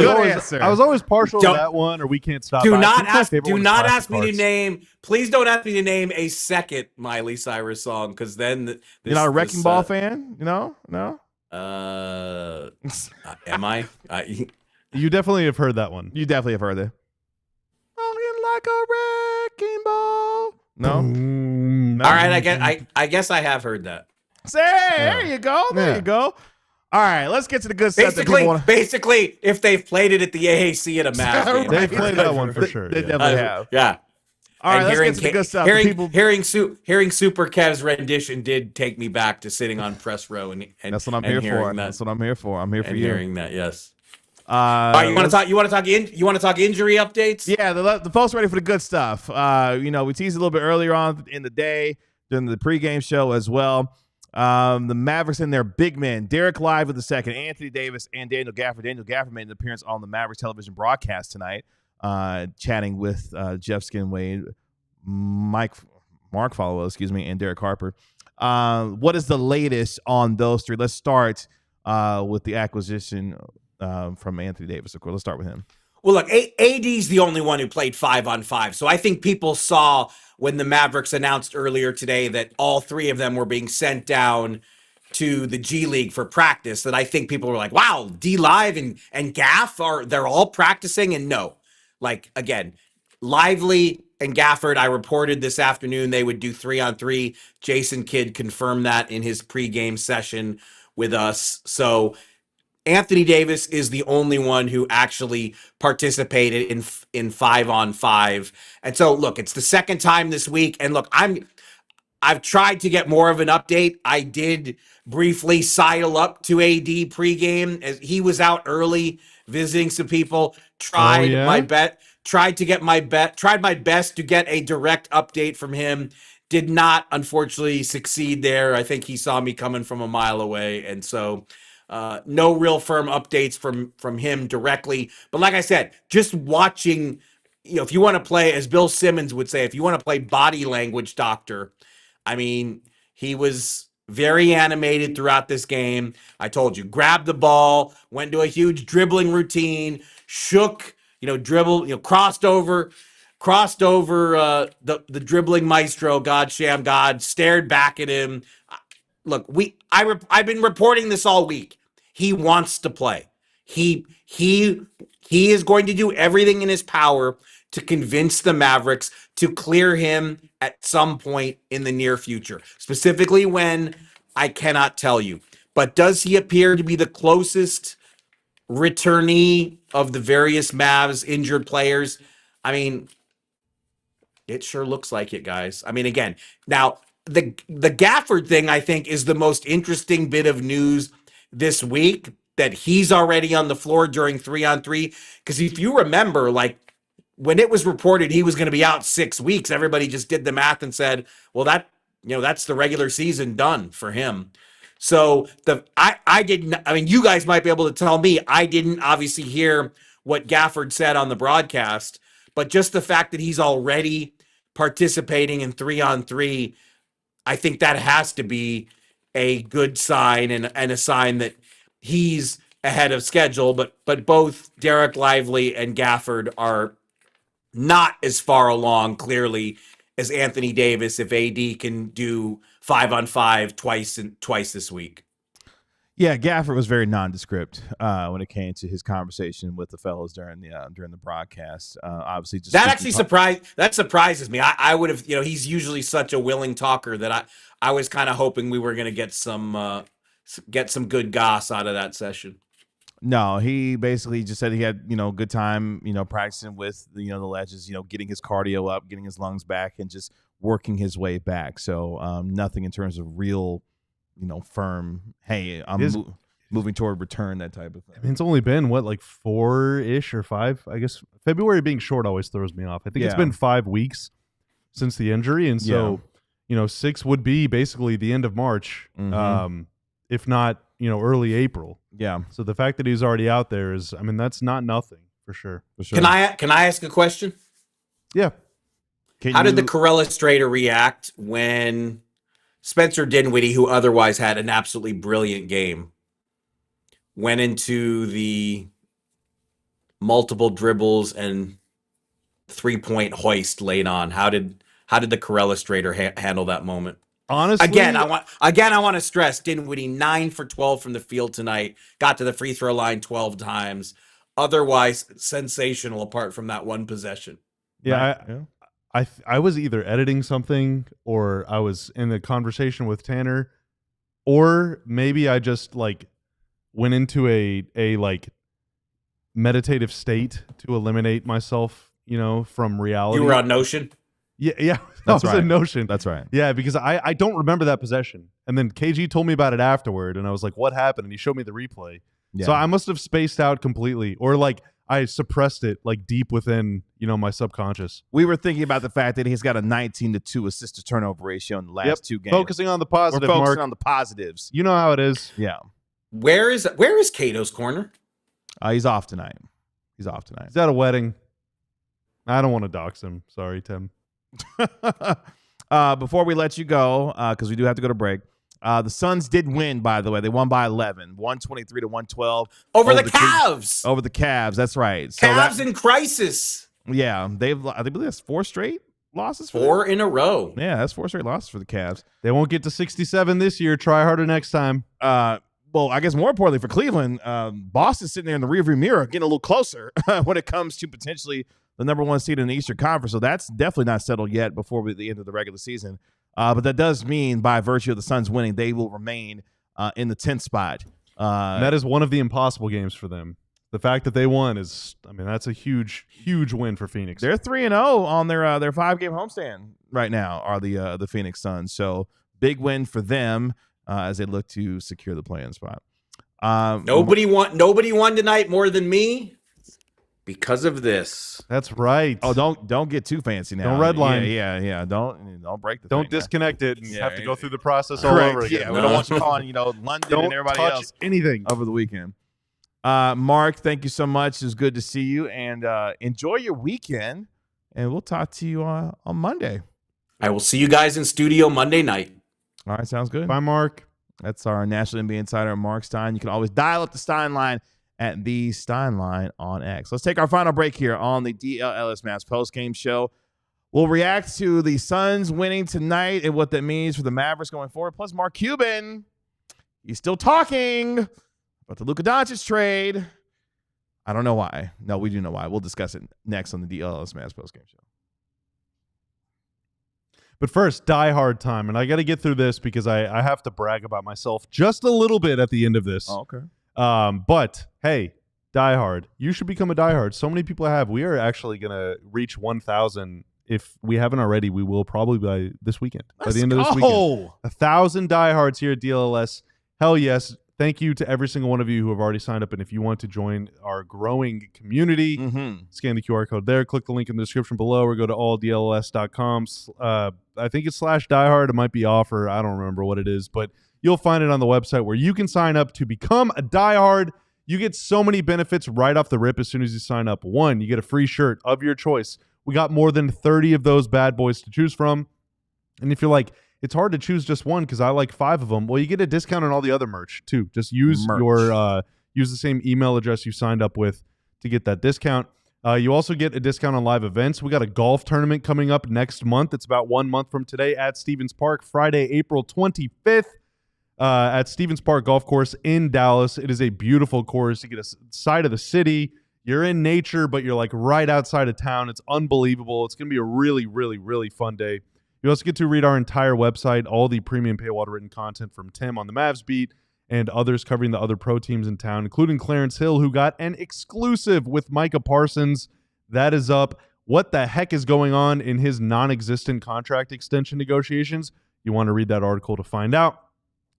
was always partial to Don't- that one, or We Can't Stop. Do I not think my ask. favorite Do one is not Plastic ask me to Hearts. name. Please don't ask me to name a second Miley Cyrus song, because then You're not a Wrecking Ball fan? No. Am I? You definitely have heard that one. You definitely have heard it. Longing like a wrecking ball. No. All right. I guess I have heard that. There you go. There you go. All right, let's get to the good stuff. Basically, if they've played it at the AAC at a Mavs game, They've played that one for sure. They definitely have. Yeah. All right, And let's get to the good stuff. Hearing Super Kev's rendition did take me back to sitting on press row and that's what I'm here for. That's what I'm here for. I'm here for you. Hearing that, yes. All right, you want to talk injury updates? Yeah, the folks ready for the good stuff. We teased a little bit earlier on in the day during the pregame show as well. The Mavericks and their big men, Dereck Lively II, Anthony Davis, and Daniel Gafford. Daniel Gafford made an appearance on the Mavericks television broadcast tonight, chatting with Jeff Skinwade, Mark Followill, and Derek Harper. What is the latest on those three? Let's start with the acquisition from Anthony Davis, of course. Let's start with him. Well, look, AD's the only one who played 5-on-5. So I think people saw when the Mavericks announced earlier today that all three of them were being sent down to the G League for practice, that I think people were like, wow, D-Live and Gaff, they're all practicing? And no. Like, again, Lively and Gafford, I reported this afternoon they would do 3-on-3. Jason Kidd confirmed that in his pregame session with us. So Anthony Davis is the only one who actually participated in 5-on-5. And so, look, it's the second time this week. And look, I've tried to get more of an update. I did briefly sidle up to AD pregame as he was out early visiting some people. Tried my best to get a direct update from him. Did not, unfortunately, succeed there. I think he saw me coming from a mile away. And so no real firm updates from him directly. But like I said, just watching, if you want to play, as Bill Simmons would say, if you want to play body language doctor, I mean, he was very animated throughout this game. I told you, grabbed the ball, went to a huge dribbling routine, shook, dribbled, crossed over the dribbling maestro, God, stared back at him. Look, I've been reporting this all week. He wants to play. He is going to do everything in his power to convince the Mavericks to clear him at some point in the near future. Specifically when, I cannot tell you. But does he appear to be the closest returnee of the various Mavs injured players? I mean, it sure looks like it, guys. I mean, again, now the Gafford thing, I think, is the most interesting bit of news this week, that he's already on the floor during 3-on-3. Because if you remember, like, when it was reported he was going to be out 6 weeks, everybody just did the math and said, well, that's the regular season done for him. So I didn't, I mean, you guys might be able to tell me, I didn't obviously hear what Gafford said on the broadcast, but just the fact that he's already participating in 3-on-3, I think that has to be a good sign and a sign that he's ahead of schedule. But both Dereck Lively and Gafford are not as far along, clearly, as Anthony Davis if AD can do 5-on-5 twice this week. Yeah, Gafford was very nondescript when it came to his conversation with the fellows during the broadcast. Obviously, just that surprises me. I would have, he's usually such a willing talker that I was kind of hoping we were going to get some good goss out of that session. No, he basically just said he had good time practicing with the legends, getting his cardio up, getting his lungs back, and just working his way back. So nothing in terms of real firm, hey, I'm moving toward return, that type of thing. I mean, it's only been, what, like 4-ish or 5? I guess February being short always throws me off. I think it's been 5 weeks since the injury, and so, 6 would be basically the end of March, if not, early April. Yeah. So the fact that he's already out there is, I mean, that's not nothing, for sure. Can I ask a question? Yeah. How did the Corellistrator react when Spencer Dinwiddie, who otherwise had an absolutely brilliant game, went into the multiple dribbles and 3-point hoist late on? How did the Corellistrator handle that moment? Honestly, again, I want to stress Dinwiddie 9 for 12 from the field tonight. Got to the free throw line 12 times. Otherwise, sensational apart from that one possession. Yeah, I was either editing something or I was in a conversation with Tanner, or maybe I just went into a meditative state to eliminate myself, from reality. You were on Notion? Yeah. That was a Notion. That's right. Yeah, because I don't remember that possession. And then KG told me about it afterward, and I was like, what happened? And he showed me the replay. Yeah. So I must have spaced out completely, or I suppressed it deep within, my subconscious. We were thinking about the fact that he's got a 19-2 assist to turnover ratio in the last 2 games. Focusing on the positive, We're focusing Mark. on the positives. You know how it is. Yeah. Where is Cato's corner? He's off tonight. He's at a wedding. I don't want to dox him. Sorry, Tim. Before we let you go, because we do have to go to break, the Suns did win, by the way. They won by 11, 123-112. Over the Cavs. Over the Cavs, that's right. So Cavs in crisis. Yeah, I believe that's 4 straight losses. 4 in a row. Yeah, that's 4 straight losses for the Cavs. They won't get to 67 this year. Try harder next time. Well, I guess more importantly for Cleveland, Boston's sitting there in the rearview mirror, getting a little closer when it comes to potentially the number 1 seed in the Eastern Conference. So that's definitely not settled yet before the end of the regular season. But that does mean, by virtue of the Suns winning, they will remain in the 10th spot. That is one of the impossible games for them. The fact that they won is, that's a huge, huge win for Phoenix. They're 3-0 on their 5-game homestand right now, are the Phoenix Suns. So big win for them as they look to secure the play-in spot. Nobody won tonight more than me. Because of this. That's right. Oh, don't get too fancy now. Don't redline. Yeah. Don't break the Don't thing disconnect it and have to go through the process all over again. Yeah, we don't want you calling, London and everybody else anything over the weekend. Mark, thank you so much. It was good to see you, and enjoy your weekend, and we'll talk to you on Monday. I will see you guys in studio Monday night. All right, sounds good. Bye, Mark. That's our National NBA Insider, Marc Stein. You can always dial up the Stein line at the Stein line on X. Let's take our final break here on the DLS Mavs postgame show. We'll react to the Suns winning tonight and what that means for the Mavericks going forward. Plus, Mark Cuban, he's still talking about the Luka Doncic trade. I don't know why. No, we do know why. We'll discuss it next on the DLS Mavs postgame show. But first, Die Hard time. And I got to get through this because I have to brag about myself just a little bit at the end of this. Oh, okay. But hey, Die Hard, you should become a Die Hard. So many people have. We are actually going to reach 1,000. If we haven't already, we will probably by this weekend. By the end of this weekend. 1,000 Die Hards here at DLS. Hell yes. Thank you to every single one of you who have already signed up. And if you want to join our growing community, scan the QR code there. Click the link in the description below or go to alldls.com. I think it's /diehard. It might be offer. I don't remember what it is, but you'll find it on the website where you can sign up to become a diehard. You get so many benefits right off the rip as soon as you sign up. 1, you get a free shirt of your choice. We got more than 30 of those bad boys to choose from. And if you're like, it's hard to choose just one because I like 5 of them. Well, you get a discount on all the other merch too. Just use use the same email address you signed up with to get that discount. You also get a discount on live events. We got a golf tournament coming up next month. It's about 1 month from today at Stevens Park, Friday, April 25th. At Stevens Park Golf Course in Dallas. It is a beautiful course. You get a side of the city. You're in nature, but you're like right outside of town. It's unbelievable. It's going to be a really, really, really fun day. You also get to read our entire website, all the premium paywall written content from Tim on the Mavs beat and others covering the other pro teams in town, including Clarence Hill, who got an exclusive with Micah Parsons. That is up. What the heck is going on in his non-existent contract extension negotiations? You want to read that article to find out.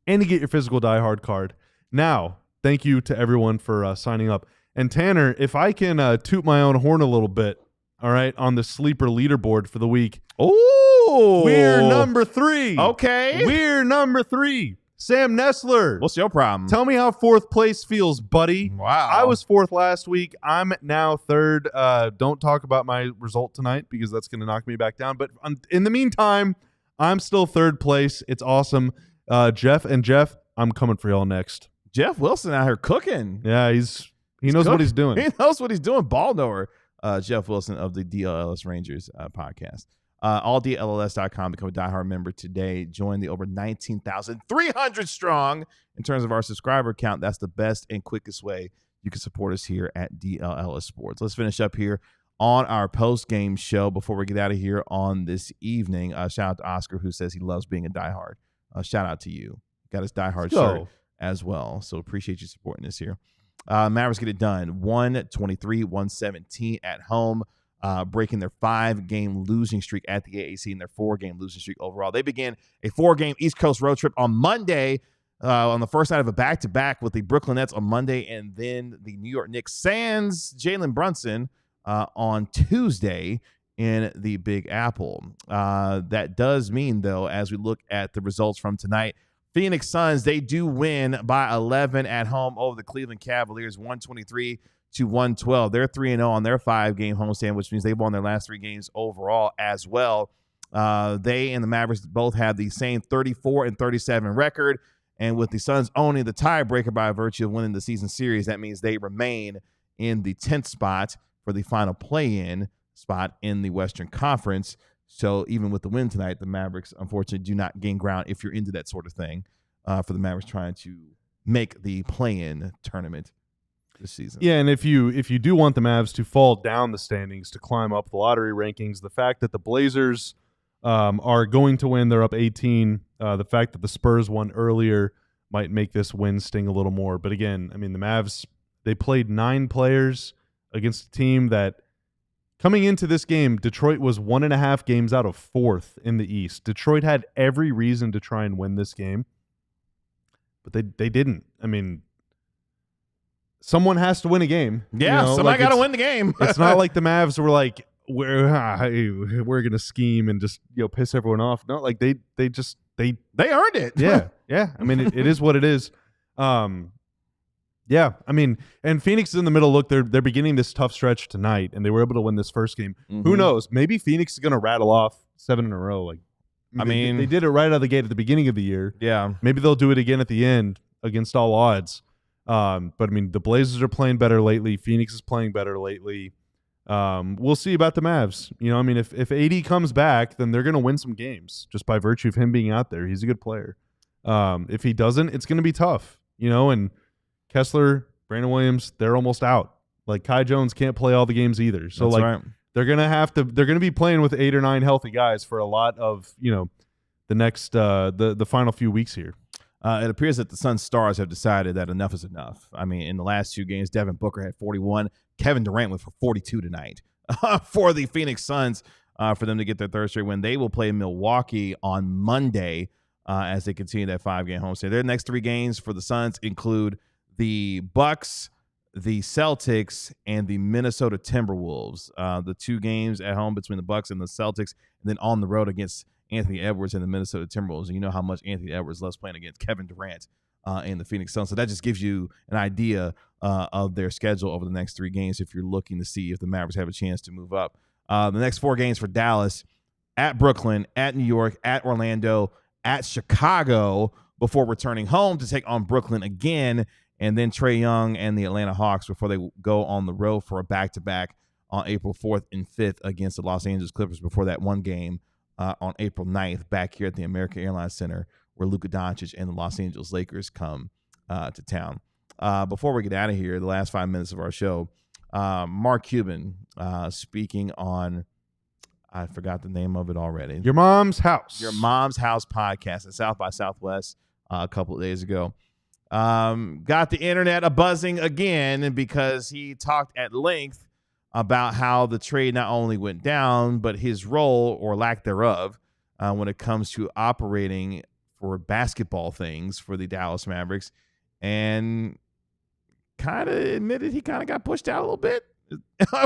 And to get your physical Die Hard card. Now, thank you to everyone for signing up. And Tanner, if I can toot my own horn a little bit, all right, on the sleeper leaderboard for the week. Oh, we're number 3. Okay. We're number 3. Sam Nessler. What's your problem? Tell me how 4th place feels, buddy. Wow. I was 4th last week. I'm now 3rd. Don't talk about my result tonight because that's going to knock me back down. But in the meantime, I'm still 3rd place. It's awesome. Jeff, I'm coming for y'all next. Jeff Wilson out here cooking. Yeah, he knows what he's doing. He knows what he's doing. Ball knower. Jeff Wilson of the DLS Rangers podcast. AllDLS.com. Become a diehard member today. Join the over 19,300 strong in terms of our subscriber count. That's the best and quickest way you can support us here at DLS Sports. Let's finish up here on our post-game show before we get out of here on this evening. Shout out to Oscar, who says he loves being a diehard. Shout out to you. Got his diehard shirt as well. So appreciate you supporting us here. Mavericks get it done. 123-117 at home, breaking their 5-game losing streak at the AAC and their 4-game losing streak overall. They began a 4-game East Coast road trip on Monday on the first night of a back-to-back with the Brooklyn Nets on Monday and then the New York Knicks sans Jalen Brunson on Tuesday in the Big Apple. That does mean, though, as we look at the results from tonight, Phoenix Suns, they do win by 11 at home over the Cleveland Cavaliers, 123-112. They're 3-0 on their 5-game homestand, which means they've won their last 3 games overall as well. They and the Mavericks both have the same 34-37 record, and with the Suns owning the tiebreaker by virtue of winning the season series, that means they remain in the 10th spot for the final play-in spot in the Western Conference. So even with the win tonight, the Mavericks unfortunately do not gain ground if you're into that sort of thing for the Mavericks trying to make the play-in tournament this season. Yeah, and if you do want the Mavs to fall down the standings to climb up the lottery rankings, the fact that the Blazers are going to win, they're up 18. The fact that the Spurs won earlier might make this win sting a little more. But again, I mean, the Mavs, they played 9 players against a team that coming into this game, Detroit was 1.5 games out of 4th in the East. Detroit had every reason to try and win this game, but they didn't. I mean, someone has to win a game. Yeah, somebody got to win the game. It's not like the Mavs were like, we're gonna scheme and just piss everyone off. No, like they earned it. Yeah. I mean, it is what it is. Yeah, I mean, and Phoenix is in the middle. Look, they're beginning this tough stretch tonight, and they were able to win this first game. Mm-hmm. Who knows? Maybe Phoenix is going to rattle off 7 in a row. Like, they did it right out of the gate at the beginning of the year. Yeah. Maybe they'll do it again at the end against all odds. But I mean, the Blazers are playing better lately. Phoenix is playing better lately. We'll see about the Mavs. I mean, if AD comes back, then they're going to win some games just by virtue of him being out there. He's a good player. If he doesn't, it's going to be tough. And Kessler, Brandon Williams, they're almost out. Like Kai Jones can't play all the games either. So That's right. they're gonna be playing with 8 or 9 healthy guys for a lot of the next the final few weeks here. It appears that the Suns stars have decided that enough is enough. I mean, in the last 2 games, Devin Booker had 41. Kevin Durant went for 42 tonight for the Phoenix Suns for them to get their 3rd straight win. They will play Milwaukee on Monday as they continue that 5-game homestand. Their next 3 games for the Suns include the Bucks, the Celtics, and the Minnesota Timberwolves. The 2 games at home between the Bucks and the Celtics, and then on the road against Anthony Edwards and the Minnesota Timberwolves. And you know how much Anthony Edwards loves playing against Kevin Durant and the Phoenix Suns. So that just gives you an idea of their schedule over the next 3 games if you're looking to see if the Mavericks have a chance to move up. The next 4 games for Dallas, at Brooklyn, at New York, at Orlando, at Chicago before returning home to take on Brooklyn again, and then Trae Young and the Atlanta Hawks before they go on the road for a back-to-back on April 4th and 5th against the Los Angeles Clippers before that one game on April 9th back here at the American Airlines Center where Luka Doncic and the Los Angeles Lakers come to town. Before we get out of here, the last 5 minutes of our show, Mark Cuban speaking on, I forgot the name of it already. Your Mom's House. Your Mom's House podcast at South by Southwest a couple of days ago. Got the internet a-buzzing again because he talked at length about how the trade not only went down, but his role or lack thereof when it comes to operating for basketball things for the Dallas Mavericks, and kind of admitted he kind of got pushed out a little bit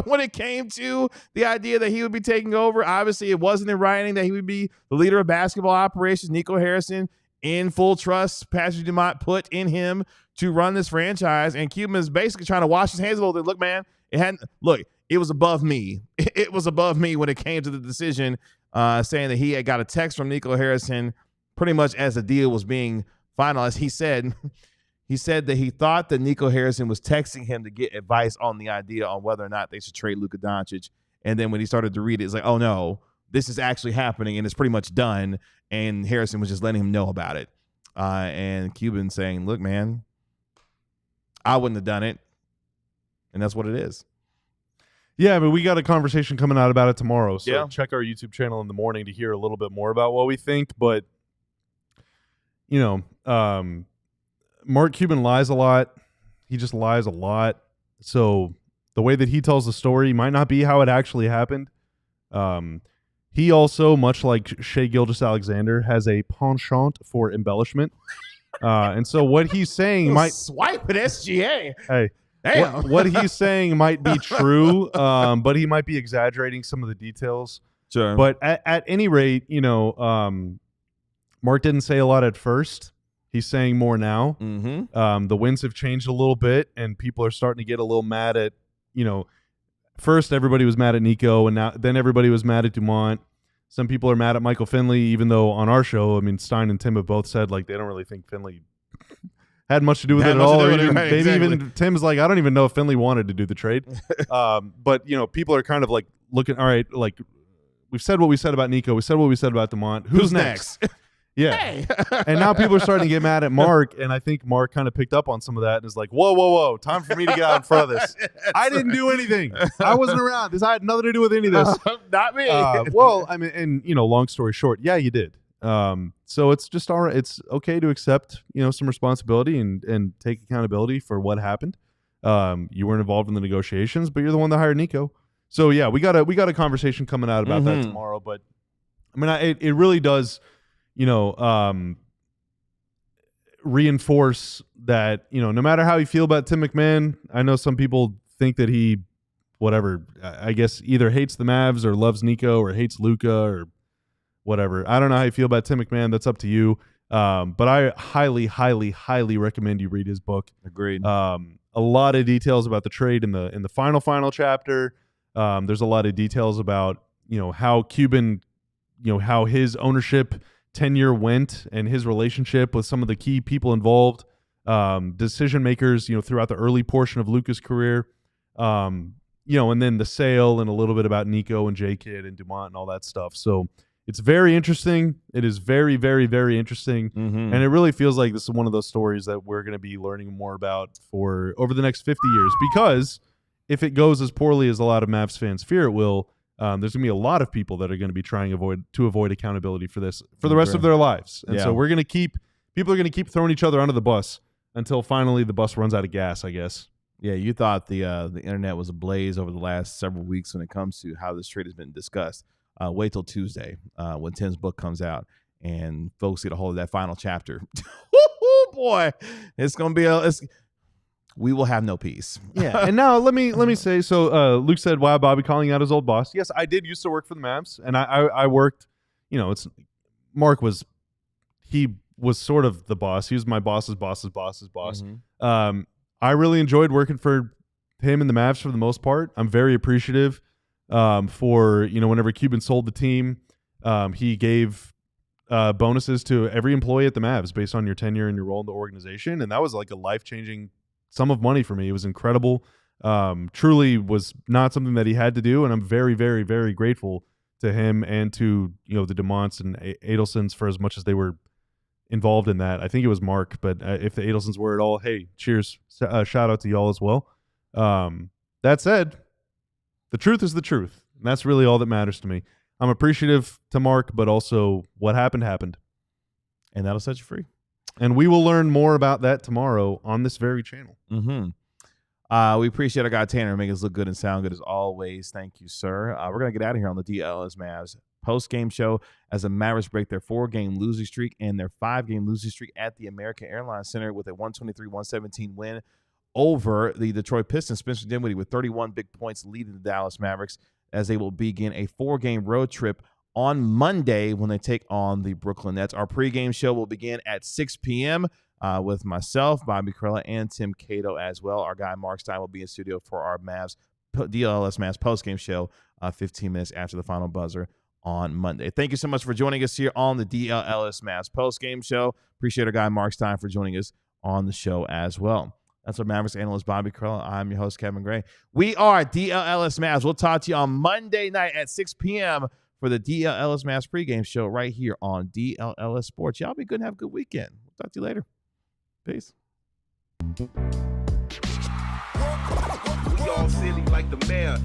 when it came to the idea that he would be taking over. Obviously, it wasn't in writing that he would be the leader of basketball operations. Nico Harrison, in full trust, Patrick Dumont put in him to run this franchise, and Cuban is basically trying to wash his hands a little bit. Look, man, it was above me. It was above me when it came to the decision, saying that he had got a text from Nico Harrison pretty much as the deal was being finalized. He said that he thought that Nico Harrison was texting him to get advice on the idea on whether or not they should trade Luka Doncic. And then when he started to read it, it's like, oh no, this is actually happening and it's pretty much done. And Harrison was just letting him know about it. And Cuban saying, look, man, I wouldn't have done it. And that's what it is. Yeah, but we got a conversation coming out about it tomorrow. So yeah. Check our YouTube channel in the morning to hear a little bit more about what we think. But, you know, Mark Cuban lies a lot. He just lies a lot. So the way that he tells the story might not be how it actually happened. He also, much like Shai Gilgeous-Alexander, has a penchant for embellishment. And so what he's saying might... Swipe at SGA. Hey. Damn. What he's saying might be true, but he might be exaggerating some of the details. Sure. But at any rate, you know, Mark didn't say a lot at first. He's saying more now. Mm-hmm. The winds have changed a little bit, and people are starting to get a little mad at, you know, first everybody was mad at Nico, and then everybody was mad at Dumont. Some people are mad at Michael Finley, even though on our show, I mean, Stein and Tim have both said like they don't really think Finley had much to do with it at all. Even Tim's like, I don't even know if Finley wanted to do the trade. But, you know, people are kind of like looking, all right, like we've said what we said about Nico. We said what we said about Dumont. Who's next? Yeah. Hey. And now people are starting to get mad at Mark, and I think Mark kind of picked up on some of that and is like, whoa, time for me to get out in front of this. I didn't do anything. I wasn't around. This had nothing to do with any of this. Not me. Well, I mean, and, you know, long story short, yeah, you did. So it's just all right. It's okay to accept, you know, some responsibility and take accountability for what happened. You weren't involved in the negotiations, but you're the one that hired Nico. So yeah, we got a conversation coming out about that tomorrow. But I mean, it really does, you know, reinforce that, you know, no matter how you feel about Tim McMahon, I know some people think that he, whatever, I guess either hates the Mavs or loves Nico or hates Luka or whatever. I don't know how you feel about Tim McMahon. That's up to you. But I highly, highly, highly recommend you read his book. Agreed. A lot of details about the trade in the final chapter. There's a lot of details about, you know, how Cuban, you know, how his ownership tenure went and his relationship with some of the key people involved, decision makers, you know, throughout the early portion of Luka's career, you know, and then the sale and a little bit about Nico and J-Kid and Dumont and all that stuff. So it's very interesting. It is very, very, very interesting. And it really feels like this is one of those stories that we're going to be learning more about for over the next 50 years, because if it goes as poorly as a lot of Mavs fans fear it will, there's going to be a lot of people that are going to be trying to avoid accountability for this for the rest of their lives. And so people are going to keep throwing each other under the bus until finally the bus runs out of gas, I guess. Yeah, you thought the internet was ablaze over the last several weeks when it comes to how this trade has been discussed. Wait till Tuesday when Tim's book comes out and folks get a hold of that final chapter. Boy, it's going to be we will have no peace. Yeah. And now let me say, so Luke said, wow, Bobby calling out his old boss. Yes, I did used to work for the Mavs, and I worked, you know, Mark was sort of the boss. He was my boss's boss's boss's boss. I really enjoyed working for him and the Mavs for the most part. I'm very appreciative for, you know, whenever Cuban sold the team, he gave bonuses to every employee at the Mavs based on your tenure and your role in the organization. And that was like a life-changing sum of money for me. It was incredible. Truly was not something that he had to do. And I'm very, very, very grateful to him and to, the DeMonts and Adelsons for as much as they were involved in that. I think it was Mark, but if the Adelsons were at all, hey, cheers. Shout out to y'all as well. That said, the truth is the truth. And that's really all that matters to me. I'm appreciative to Mark, but also what happened. And that'll set you free. And we will learn more about that tomorrow on this very channel. Mm-hmm. We appreciate our guy Tanner making us look good and sound good as always. Thank you, sir. We're going to get out of here on the DLS Mavs post-game show as the Mavericks break their 4-game losing streak and their 5-game losing streak at the American Airlines Center with a 123-117 win over the Detroit Pistons. Spencer Dinwiddie with 31 big points leading the Dallas Mavericks as they will begin a 4-game road trip on Monday when they take on the Brooklyn Nets. Our pregame show will begin at 6 p.m. With myself, Bobby Corella, and Tim Cato as well. Our guy Marc Stein will be in studio for our DLS Mavs postgame show 15 minutes after the final buzzer on Monday. Thank you so much for joining us here on the DLS Mavs postgame show. Appreciate our guy Marc Stein for joining us on the show as well. That's our Mavericks analyst, Bobby Corella. I'm your host, Kevin Gray. We are DLS Mavs. We'll talk to you on Monday night at 6 p.m. for the DLS Mavs pregame show right here on DLS Sports. Y'all be good and have a good weekend. We'll talk to you later. Peace. We all silly like the mayor.